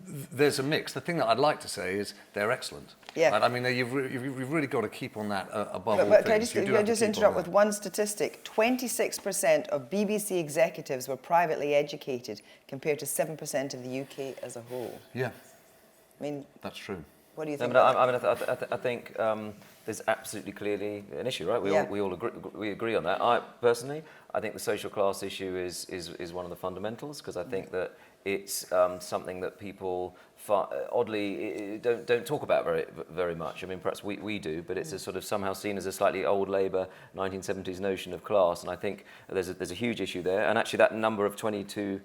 there's a mix. The thing that I'd like to say is they're excellent. Yeah. Right? I mean, you've really got to keep on that above all but things. can I just interrupt with one statistic? 26% of BBC executives were privately educated, compared to 7% of the UK as a whole. Yeah. I mean, that's true. What do you think? I think there's absolutely clearly an issue, right? We all agree on that. I think the social class issue is one of the fundamentals, because I think that it's something that people oddly don't talk about very much. I mean, perhaps we do, but it's a sort of somehow seen as a slightly old Labour 1970s notion of class, and I think there's a huge issue there. And actually, that number of 22%,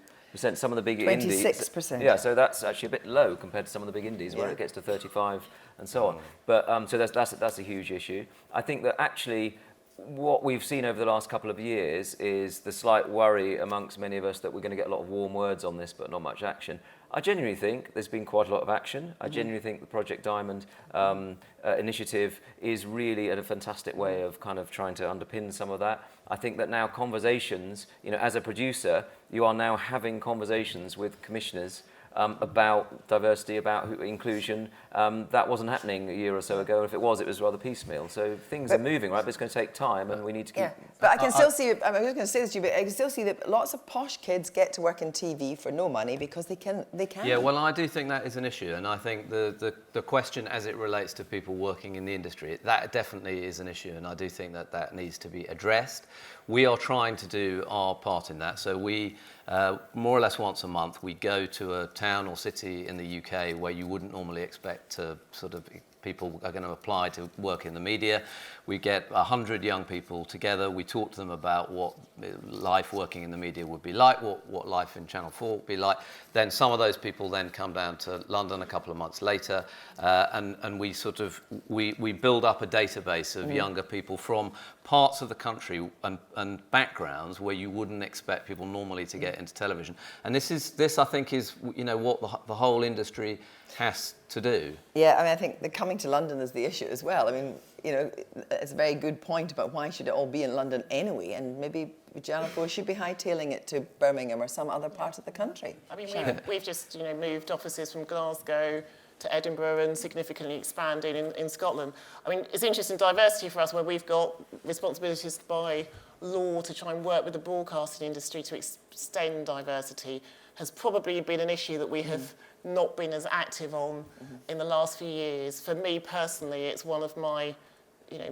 some of the big 26%. indies... 26%. Yeah, so that's actually a bit low compared to some of the big indies, where it gets to 35 and so on. But so that's a huge issue. I think that actually what we've seen over the last couple of years is the slight worry amongst many of us that we're going to get a lot of warm words on this, but not much action. I genuinely think there's been quite a lot of action. I genuinely think the Project Diamond initiative is really a fantastic way of kind of trying to underpin some of that. I think that now conversations, as a producer, you are now having conversations with commissioners about diversity, about inclusion. That wasn't happening a year or so ago. If it was rather piecemeal. So things are moving, right? But it's going to take time, and we need to keep... Yeah. But I can still see, I'm just going to say this to you, but I can still see that lots of posh kids get to work in TV for no money because they can. Yeah, well, I do think that is an issue, and I think the question as it relates to people working in the industry, that definitely is an issue, and I do think that needs to be addressed. We are trying to do our part in that. So we, more or less once a month, we go to a town or city in the UK where you wouldn't normally expect to sort of people are going to apply to work in the media. We get 100 young people together. We talk to them about what life working in the media would be like, what life in Channel 4 would be like. Then some of those people then come down to London a couple of months later, and we sort of we build up a database of younger people from parts of the country and backgrounds where you wouldn't expect people normally to get into television. And this I think is what the whole industry has to do. Yeah, I mean, I think the coming to London is the issue as well. I mean, it's a very good point about why should it all be in London anyway, and maybe Channel 4 should be hightailing it to Birmingham or some other part of the country. I mean, we've just moved offices from Glasgow to Edinburgh and significantly expanding in Scotland. I mean, it's interesting diversity for us, where we've got responsibilities by law to try and work with the broadcasting industry to extend diversity, has probably been an issue that we have not been as active on in the last few years. For me personally, it's one of my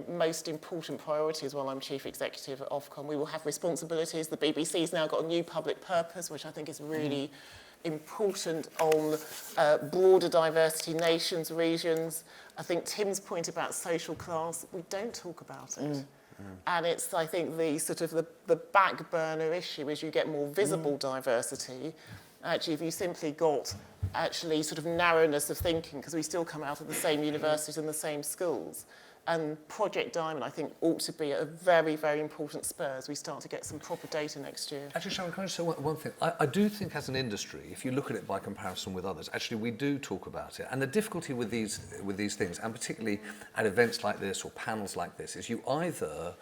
most important priorities while I'm Chief Executive at Ofcom. We will have responsibilities. The BBC's now got a new public purpose, which I think is really important on broader diversity, nations, regions. I think Tim's point about social class, we don't talk about it. And it's, I think, the sort of the back burner issue as you get more visible diversity. Actually, if you simply got actually sort of narrowness of thinking, because we still come out of the same universities and the same schools, And Project Diamond, I think, ought to be a very, very important spur as we start to get some proper data next year. Actually, Sharon, can I just say one thing? I do think as an industry, if you look at it by comparison with others, actually we do talk about it. And the difficulty with these things, and particularly at events like this or panels like this, is you either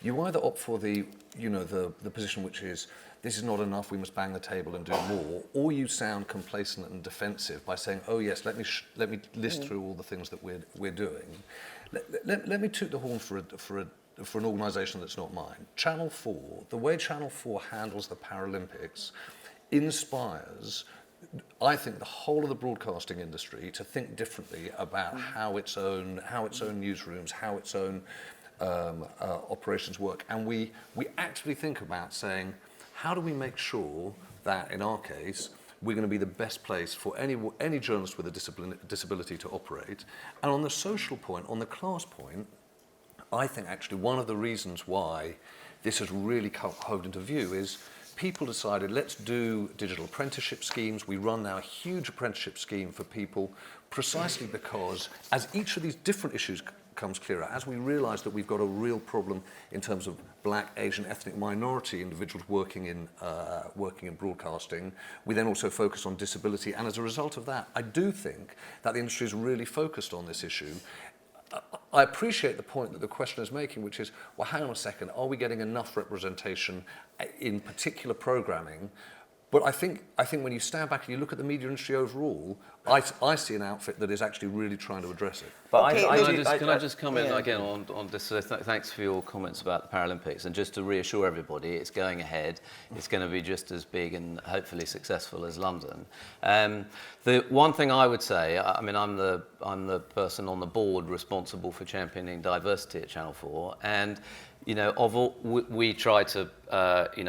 opt for the position which is, this is not enough, we must bang the table and do more, or you sound complacent and defensive by saying, oh yes, let me list through all the things that we're doing. Let me toot the horn for an organisation that's not mine. Channel 4, the way Channel 4 handles the Paralympics inspires, I think, the whole of the broadcasting industry to think differently about how its own newsrooms, how its own operations work. And we actively think about saying, how do we make sure that, in our case, we're going to be the best place for any journalist with a disability to operate. And on the social point, on the class point, I think actually one of the reasons why this has really come into view is people decided, let's do digital apprenticeship schemes. We run now a huge apprenticeship scheme for people precisely because as each of these different issues comes clearer, as we realise that we've got a real problem in terms of black, Asian, ethnic minority individuals working in broadcasting, we then also focus on disability. And as a result of that, I do think that the industry is really focused on this issue. I appreciate the point that the questioner is making, which is, well, hang on a second, are we getting enough representation in particular programming? But I think when you stand back and you look at the media industry overall, I see an outfit that is actually really trying to address it. But Okay, can I just comment again on this? Thanks for your comments about the Paralympics, and just to reassure everybody, it's going ahead. It's going to be just as big and hopefully successful as London. The one thing I would say, I mean, I'm the person on the board responsible for championing diversity at Channel 4, and we try to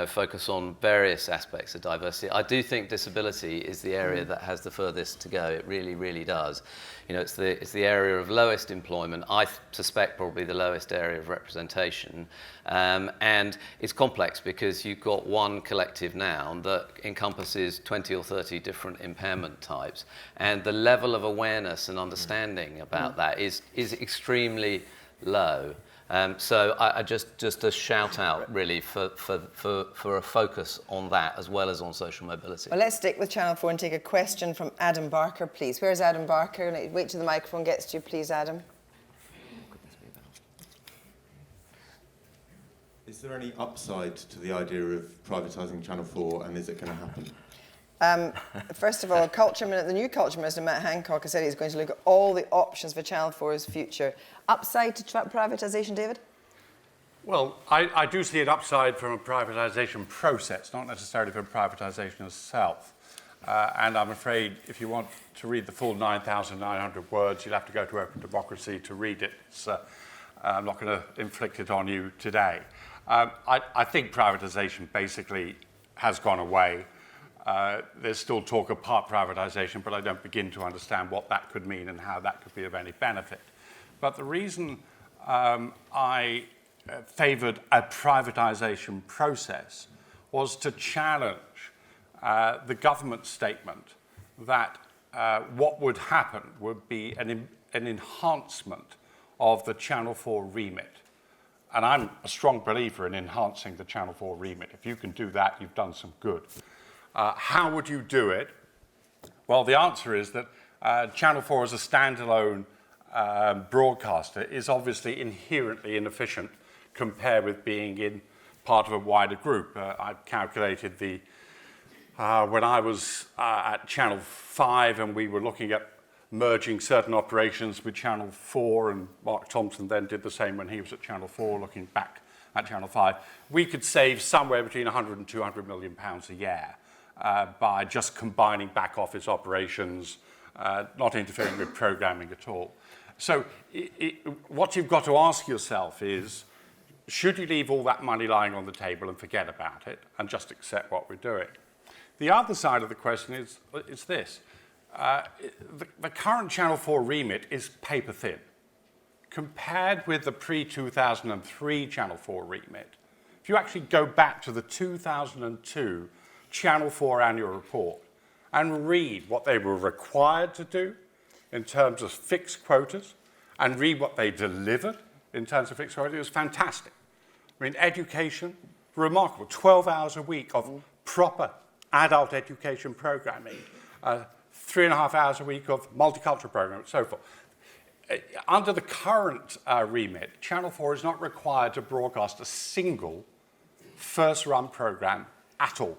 focus on various aspects of diversity. I do think disability is the area that has the furthest to go. It really, really does. It's the area of lowest employment. I suspect probably the lowest area of representation, and it's complex because you've got one collective noun that encompasses 20 or 30 different impairment types, and the level of awareness and understanding about that is extremely low. So I just a shout out really for a focus on that as well as on social mobility. Well, let's stick with Channel 4 and take a question from Adam Barker, please. Where's Adam Barker? Wait till the microphone gets to you, please, Adam. Is there any upside to the idea of privatising Channel 4, and is it going to happen? First of all, the new culture minister, Matt Hancock, has said he's going to look at all the options for Channel 4's future. Upside to privatisation, David? Well, I do see an upside from a privatisation process, not necessarily from privatisation itself. And I'm afraid if you want to read the full 9,900 words, you'll have to go to Open Democracy to read it. So I'm not going to inflict it on you today. I think privatisation basically has gone away. There's still talk of part privatisation, but I don't begin to understand what that could mean and how that could be of any benefit. But the reason I favoured a privatisation process was to challenge the government statement that what would happen would be an enhancement of the Channel 4 remit. And I'm a strong believer in enhancing the Channel 4 remit. If you can do that, you've done some good. How would you do it? Well, the answer is that Channel 4 as a standalone broadcaster is obviously inherently inefficient compared with being in part of a wider group. I calculated when I was at Channel 5 and we were looking at merging certain operations with Channel 4, and Mark Thompson then did the same when he was at Channel 4 looking back at Channel 5, we could save somewhere between 100 and 200 million pounds a year by just combining back office operations, not interfering with programming at all. So what you've got to ask yourself is, should you leave all that money lying on the table and forget about it and just accept what we're doing? The other side of the question is this. The current Channel 4 remit is paper thin. Compared with the pre-2003 Channel 4 remit, if you actually go back to the 2002 Channel 4 annual report and read what they were required to do in terms of fixed quotas and read what they delivered in terms of fixed quality, it was fantastic. I mean, education, remarkable. 12 hours a week of proper adult education programming, 3.5 hours a week of multicultural programming, and so forth. Under the current remit, Channel 4 is not required to broadcast a single first-run program at all.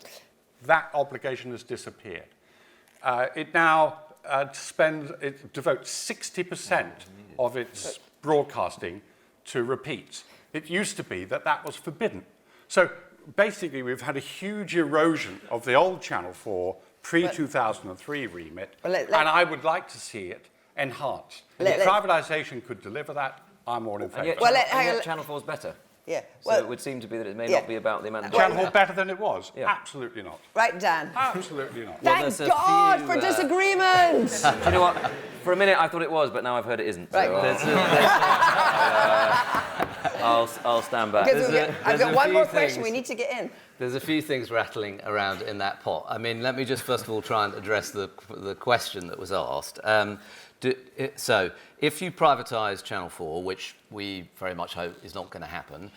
That obligation has disappeared. It now devotes 60% of its broadcasting to repeats. It used to be that was forbidden. So basically, we've had a huge erosion of the old Channel 4 pre-2003 remit, and I would like to see it enhanced. If privatisation could deliver that, I'm all in favour. And yet Channel 4 is better. Yeah. So it would seem to be that it may not be about the amount of... Channel 4 better than it was? Yeah. Absolutely not. Right, Dan. Absolutely not. Thank God for disagreement! You know what? For a minute I thought it was, but now I've heard it isn't. Right. So, I'll stand back. I've got one more question we need to get in. There's a few things rattling around in that pot. I mean, let me just first of all try and address the question that was asked. So, if you privatise Channel 4, which we very much hope is not going to happen,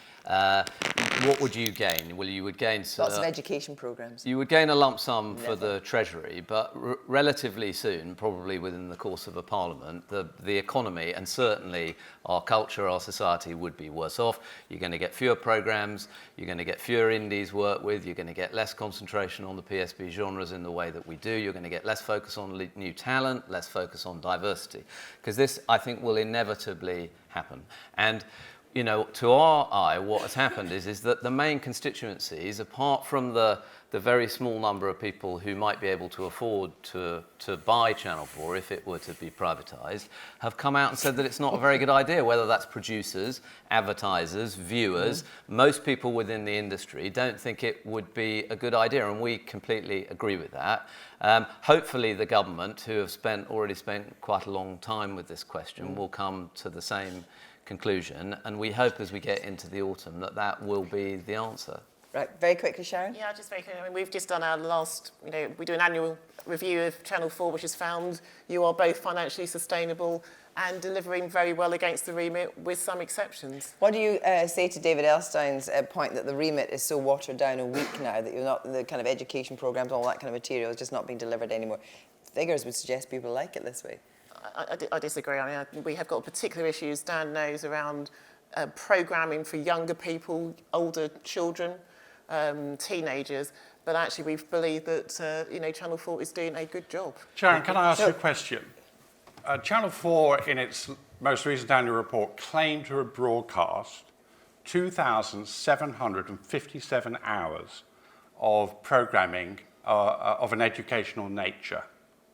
what would you gain? Well, you would gain... Lots of education programmes. You would gain a lump sum for the Treasury, but relatively soon, probably within the course of a parliament, the economy and certainly our culture, our society would be worse off. You're going to get fewer programmes, you're going to get fewer indies work with, you're going to get less concentration on the PSB genres in the way that we do, you're going to get less focus on new talent, less focus on diversity. Because this, I think, will inevitably happen. And you know, to our eye, what has happened is that the main constituencies, apart from the very small number of people who might be able to afford to buy Channel 4 if it were to be privatised, have come out and said that it's not a very good idea, whether that's producers, advertisers, viewers. Most people within the industry don't think it would be a good idea, and we completely agree with that. Hopefully the government, who have already spent quite a long time with this question, will come to the same conclusion, and we hope as we get into the autumn that will be the answer. Right, very quickly, Sharon. Yeah, just very quickly. I mean, we've just done our last, we do an annual review of Channel 4, which has found you are both financially sustainable and delivering very well against the remit, with some exceptions. What do you say to David Elstein's point that the remit is so watered down and weak now that you're not, the kind of education programmes, all that kind of material is just not being delivered anymore? Figures would suggest people like it this way. I disagree. I mean, we have got particular issues, Dan knows, around programming for younger people, older children, teenagers, but actually we believe that Channel 4 is doing a good job. Sharon, can I ask you a question? Channel 4, in its most recent annual report, claimed to have broadcast 2,757 hours of programming of an educational nature,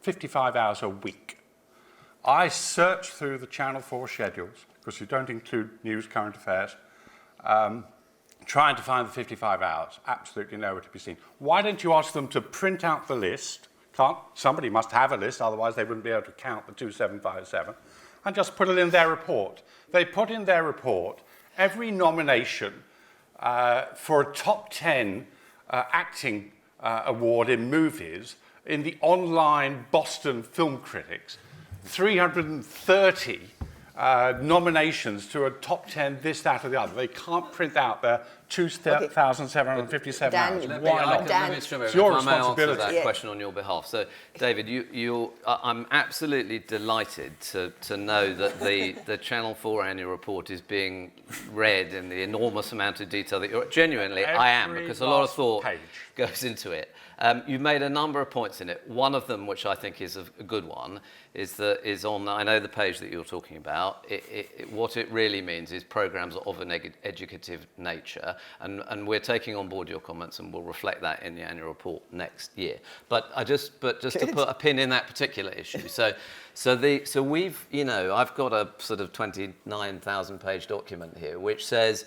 55 hours a week. I searched through the Channel 4 schedules, because you don't include news, current affairs, trying to find the 55 hours. Absolutely nowhere to be seen. Why don't you ask them to print out the list? Somebody must have a list, otherwise they wouldn't be able to count the 2,757, and just put it in their report. They put in their report every nomination for a top 10 acting award in movies in the online Boston Film Critics. 330 nominations to a top 10, this, that, or the other. They can't print out their 2,757 hours. Why not? It's your responsibility. That question on your behalf. So, David, I'm absolutely delighted to know that the Channel 4 annual report is being read in the enormous amount of detail that you're... Genuinely, I am, because a lot of thought goes into it. You've made a number of points in it. One of them, which I think is a good one, is on, I know the page that you're talking about. What it really means is programmes of an educative nature, and we're taking on board your comments, and we'll reflect that in the annual report next year. But just to put a pin in that particular issue. So we've, I've got a sort of 29,000 page document here, which says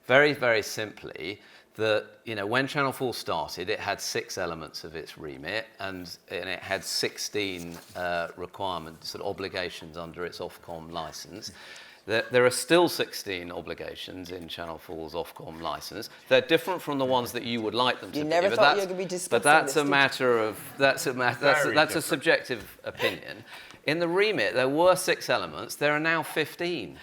very, very simply that, when Channel 4 started, it had 6 elements of its remit, and it had 16 requirements and obligations under its Ofcom licence. There are still 16 obligations in Channel 4's Ofcom licence. They're different from the ones that you would like them to be. You never thought you were going to be discussing But that's this, a matter of that's a subjective opinion. In the remit, there were 6 elements. There are now 15.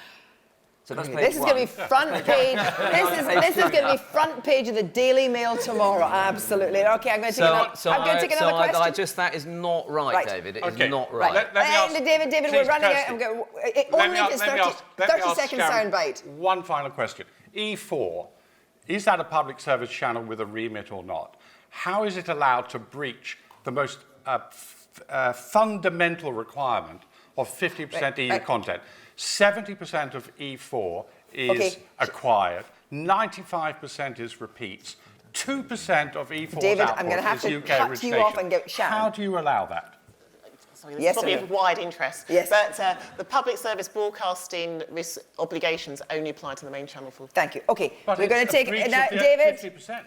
So that's This is going to be front page. This is going to be front page of the Daily Mail tomorrow. Absolutely. Okay, I'm going to take another question. That is not right, David. It is not right. Let me ask, David, we're running out. I'm going. Only if it's 30-second soundbite. One final question. E4, is that a public service channel with a remit or not? How is it allowed to breach the most fundamental requirement of 50% EU content? 70% of E4 is acquired, 95% is repeats, 2% of E4's David, output I'm going to have is to UK cut origination. you off and get Sharon. How do you allow that? Sorry, this is probably of wide interest. Yes. But the public service broadcasting obligations only apply to the main channel. Thank you. Okay, But we're going to take now, David. 50%.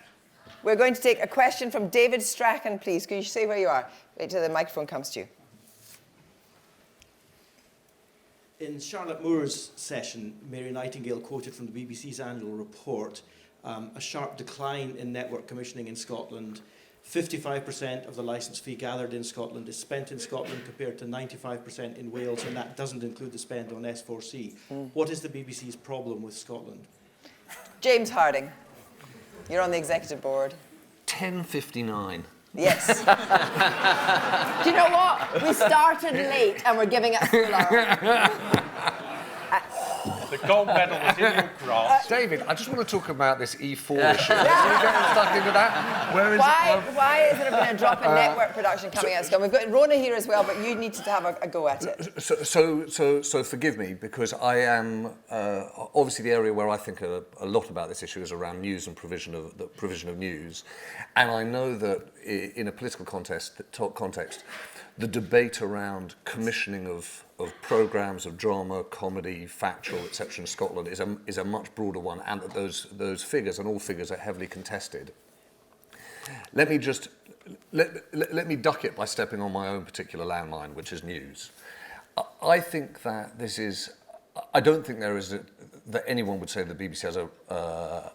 We're going to take a question from David Strachan, please. Can you say where you are? Wait till the microphone comes to you. In Charlotte Moore's session, Mary Nightingale quoted from the BBC's annual report a sharp decline in network commissioning in Scotland. 55% of the licence fee gathered in Scotland is spent in Scotland compared to 95% in Wales, and that doesn't include the spend on S4C. What is the BBC's problem with Scotland? James Harding, you're on the executive board. 10:59. Yes. Do you know what? We started late and we're giving it a full hour. The gold medal was in your grasp. David, I just want to talk about this E4 issue. Are you getting stuck into that? Why has there been a drop in network production coming out of Scotland? We've got Rona here as well, but you need to have a go at it. So forgive me, because I am obviously the area where I think a lot about this issue is around news and provision of news, and I know that in a political context, the debate around commissioning of programmes of drama, comedy, factual, etc. in Scotland is a much broader one, and that those figures and all figures are heavily contested. Let me just let me duck it by stepping on my own particular landmine, which is news. I think that this is. I don't think there is that anyone would say the BBC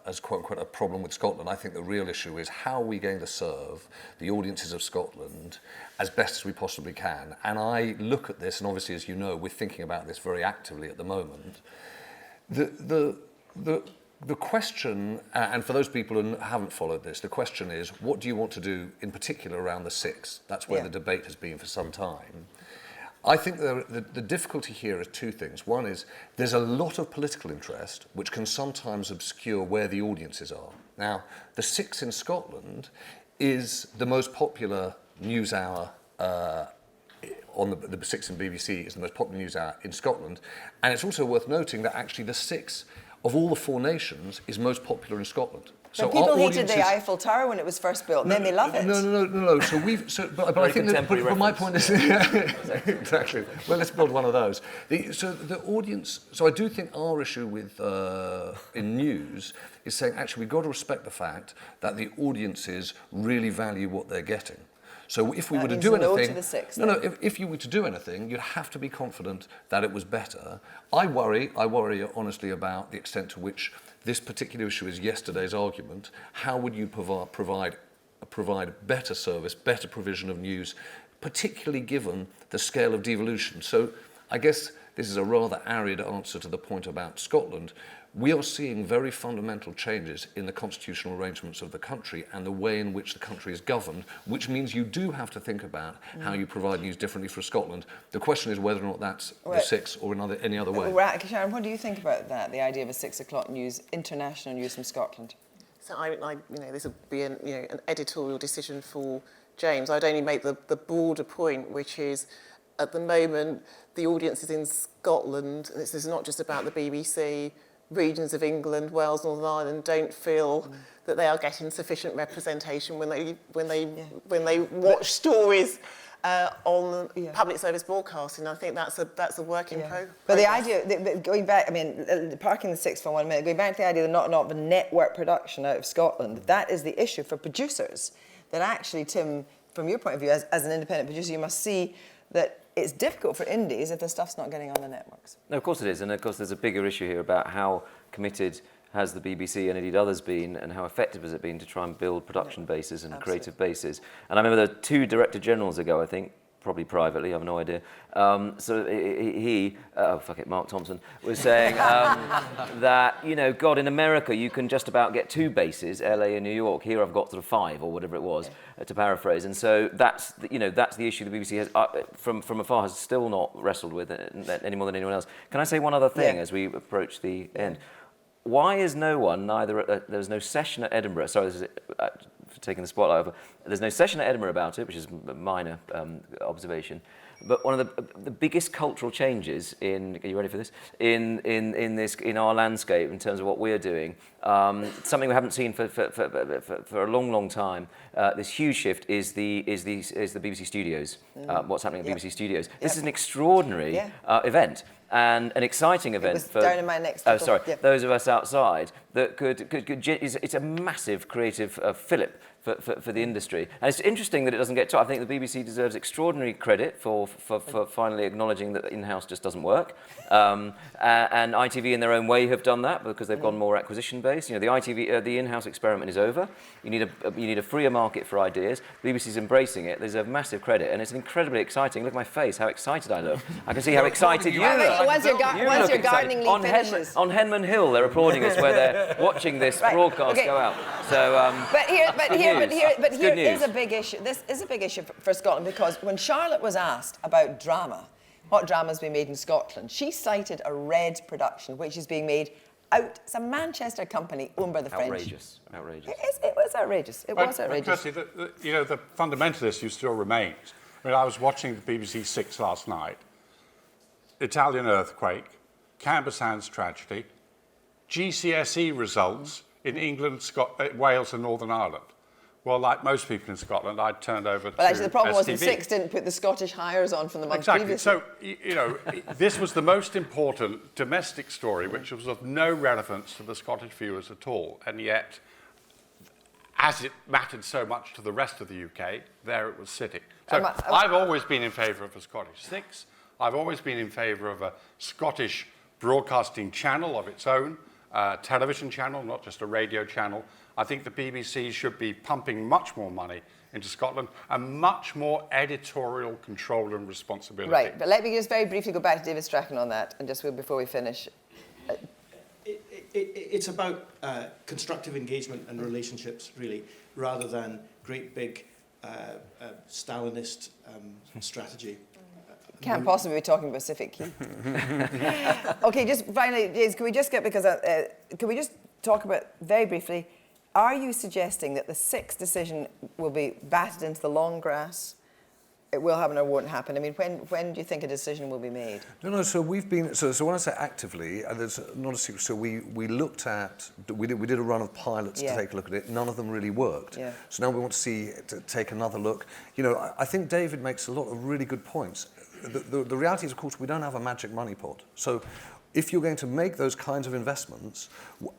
has quote unquote a problem with Scotland. I think the real issue is how are we going to serve the audiences of Scotland as best as we possibly can. And I look at this, and obviously, as you know, we're thinking about this very actively at the moment. The question, and for those people who haven't followed this, the question is, what do you want to do in particular around the 6? That's where the debate has been for some time. I think the difficulty here is 2 things. One is there's a lot of political interest which can sometimes obscure where the audiences are. Now, the 6 in Scotland is the most popular news hour on the 6 in BBC is the most popular news hour in Scotland. And it's also worth noting that actually the 6 of all the 4 nations is most popular in Scotland. So people hated the Eiffel Tower when it was first built, and then they love it. No. But I think but my point is exactly. Well, let's build one of those. So the audience. So I do think our issue with in news is saying actually we've got to respect the fact that the audiences really value what they're getting. So if we were to do anything, if you were to do anything, you'd have to be confident that it was better. I worry honestly about the extent to which this particular issue is yesterday's argument. How would you provide better service, better provision of news, particularly given the scale of devolution? So I guess this is a rather arid answer to the point about Scotland. We are seeing very fundamental changes in the constitutional arrangements of the country and the way in which the country is governed, which means you do have to think about how you provide news differently for Scotland. The question is whether or not that's the 6 or any other way. Right, Sharon, what do you think about that, the idea of a 6 o'clock news, international news from Scotland? So this would be an editorial decision for James. I'd only make the broader point, which is at the moment the audiences in Scotland, this is not just about the BBC, regions of England, Wales, Northern Ireland don't feel that they are getting sufficient representation when they watch stories on public service broadcasting. I think that's a work in progress. But the idea, going back, parking the 6 for 1 minute, going back to the idea of not the network production out of Scotland, that is the issue for producers. That actually, Tim, from your point of view, as an independent producer, you must see that it's difficult for indies if the stuff's not getting on the networks. No, of course it is, and of course there's a bigger issue here about how committed has the BBC and indeed others been, and how effective has it been to try and build production bases and creative bases. And I remember there were 2 director generals ago, I think, probably privately, I have no idea. So Mark Thompson, was saying that, you know, God, in America, you can just about get 2 bases, LA and New York. Here I've got sort of 5 or whatever it was, to paraphrase. And so that's the issue the BBC has, from afar, has still not wrestled with any more than anyone else. Can I say one other thing as we approach the end? Why is no one, there's no session at Edinburgh, sorry, this is for taking the spotlight over, there's no session at Edinburgh about it, which is a minor observation, but one of the biggest cultural changes are you ready for this, in our landscape in terms of what we're doing, something we haven't seen for a long time, this huge shift is the BBC Studios, what's happening at BBC Studios. This is an extraordinary event. And an exciting event for down in my next those of us outside that it's a massive creative fillip for the industry. And it's interesting that it doesn't get to. I think the BBC deserves extraordinary credit for finally acknowledging that in-house just doesn't work. And ITV in their own way have done that because they've gone more acquisition based. You know, the in-house experiment is over. You need a freer market for ideas. The BBC's embracing it. They deserve massive credit, and it's incredibly exciting. Look at my face, how excited I look. I can see how excited you look. Once your gardening leave finishes. On Henman Hill, they're applauding us where they're watching this broadcast go out. So, but here is a big issue. This is a big issue for Scotland because when Charlotte was asked about drama, what dramas being made in Scotland, she cited a Red production which is being made out. It's a Manchester company owned by the French. Outrageous. It was outrageous. It was outrageous. Kirsty, the fundamental issue still remains. I mean, I was watching the BBC Six last night. Italian earthquake, Cambersands tragedy, GCSE results in England, Wales and Northern Ireland. Well, like most people in Scotland, I turned over to Well, actually, the problem was STV. the Six didn't put the Scottish Hires on from the month previously. So, you know, this was the most important domestic story, which was of no relevance to the Scottish viewers at all. And yet, as it mattered so much to the rest of the UK, there it was sitting. So I've always been in favour of a Scottish Six. I've always been in favour of a Scottish broadcasting channel of its own, television channel, not just a radio channel. I think the BBC should be pumping much more money into Scotland and much more editorial control and responsibility. Right, but let me just very briefly go back to David Strachan on that, and just before we finish. It's about constructive engagement and relationships, really, rather than great big Stalinist strategy. Can't possibly be talking about Pacific Key. Okay, just finally, James, can we just talk about very briefly? Are you suggesting that the Six decision will be batted into the long grass? It will happen or won't happen. I mean, when do you think a decision will be made? No. So we've been. So when I say actively, there's not a secret. So we looked at. We did a run of pilots to take a look at it. None of them really worked. Yeah. So now we want to take another look. You know, I think David makes a lot of really good points. The reality is, of course, we don't have a magic money pot. So if you're going to make those kinds of investments,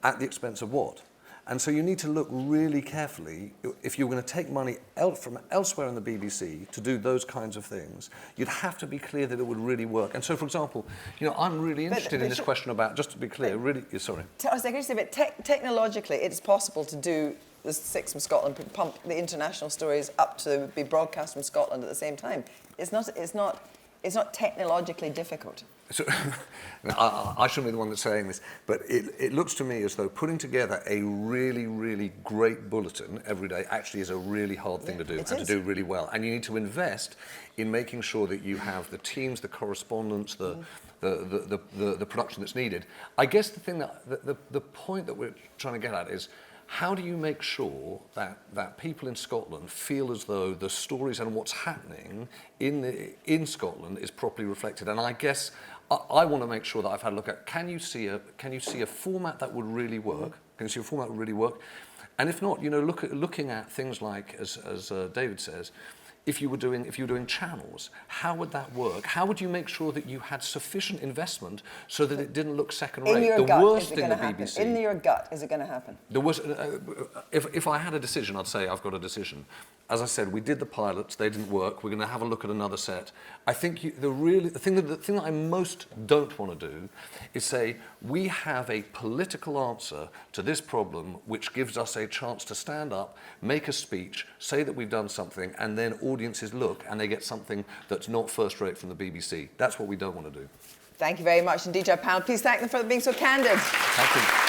at the expense of what? And so you need to look really carefully. If you're going to take money from elsewhere in the BBC to do those kinds of things, you'd have to be clear that it would really work. And so, for example, you know, I'm really interested in this question about, just to be clear, sorry. I was going to say, but technologically, it's possible to do the Six from Scotland, pump the international stories up to be broadcast from Scotland at the same time. It's not technologically difficult. So, I shouldn't be the one that's saying this, but it looks to me as though putting together a really, really great bulletin every day actually is a really hard thing to do, and to do really well. And you need to invest in making sure that you have the teams, the correspondence, the production that's needed. I guess the thing the point that we're trying to get at is, how do you make sure that people in Scotland feel as though the stories and what's happening in Scotland is properly reflected? And I guess I want to make sure that I've had a look at, can you see a format that would really work? Can you see a format that would really work? And if not, you know, looking at things like, as David says, if you were doing channels, how would that work? How would you make sure that you had sufficient investment so that it didn't look second rate? In your gut, is it going to happen? In your gut, is it going to happen? The worst, if I had a decision, I'd say I've got a decision. as I said, we did the pilots, they didn't work, we're going to have a look at another set. I think the thing that I most don't want to do is say, we have a political answer to this problem which gives us a chance to stand up, make a speech, say that we've done something, and then audiences look and they get something that's not first rate from the BBC. That's what we don't want to do. Thank you very much indeed, our panel. Please thank them for being so candid. Thank you.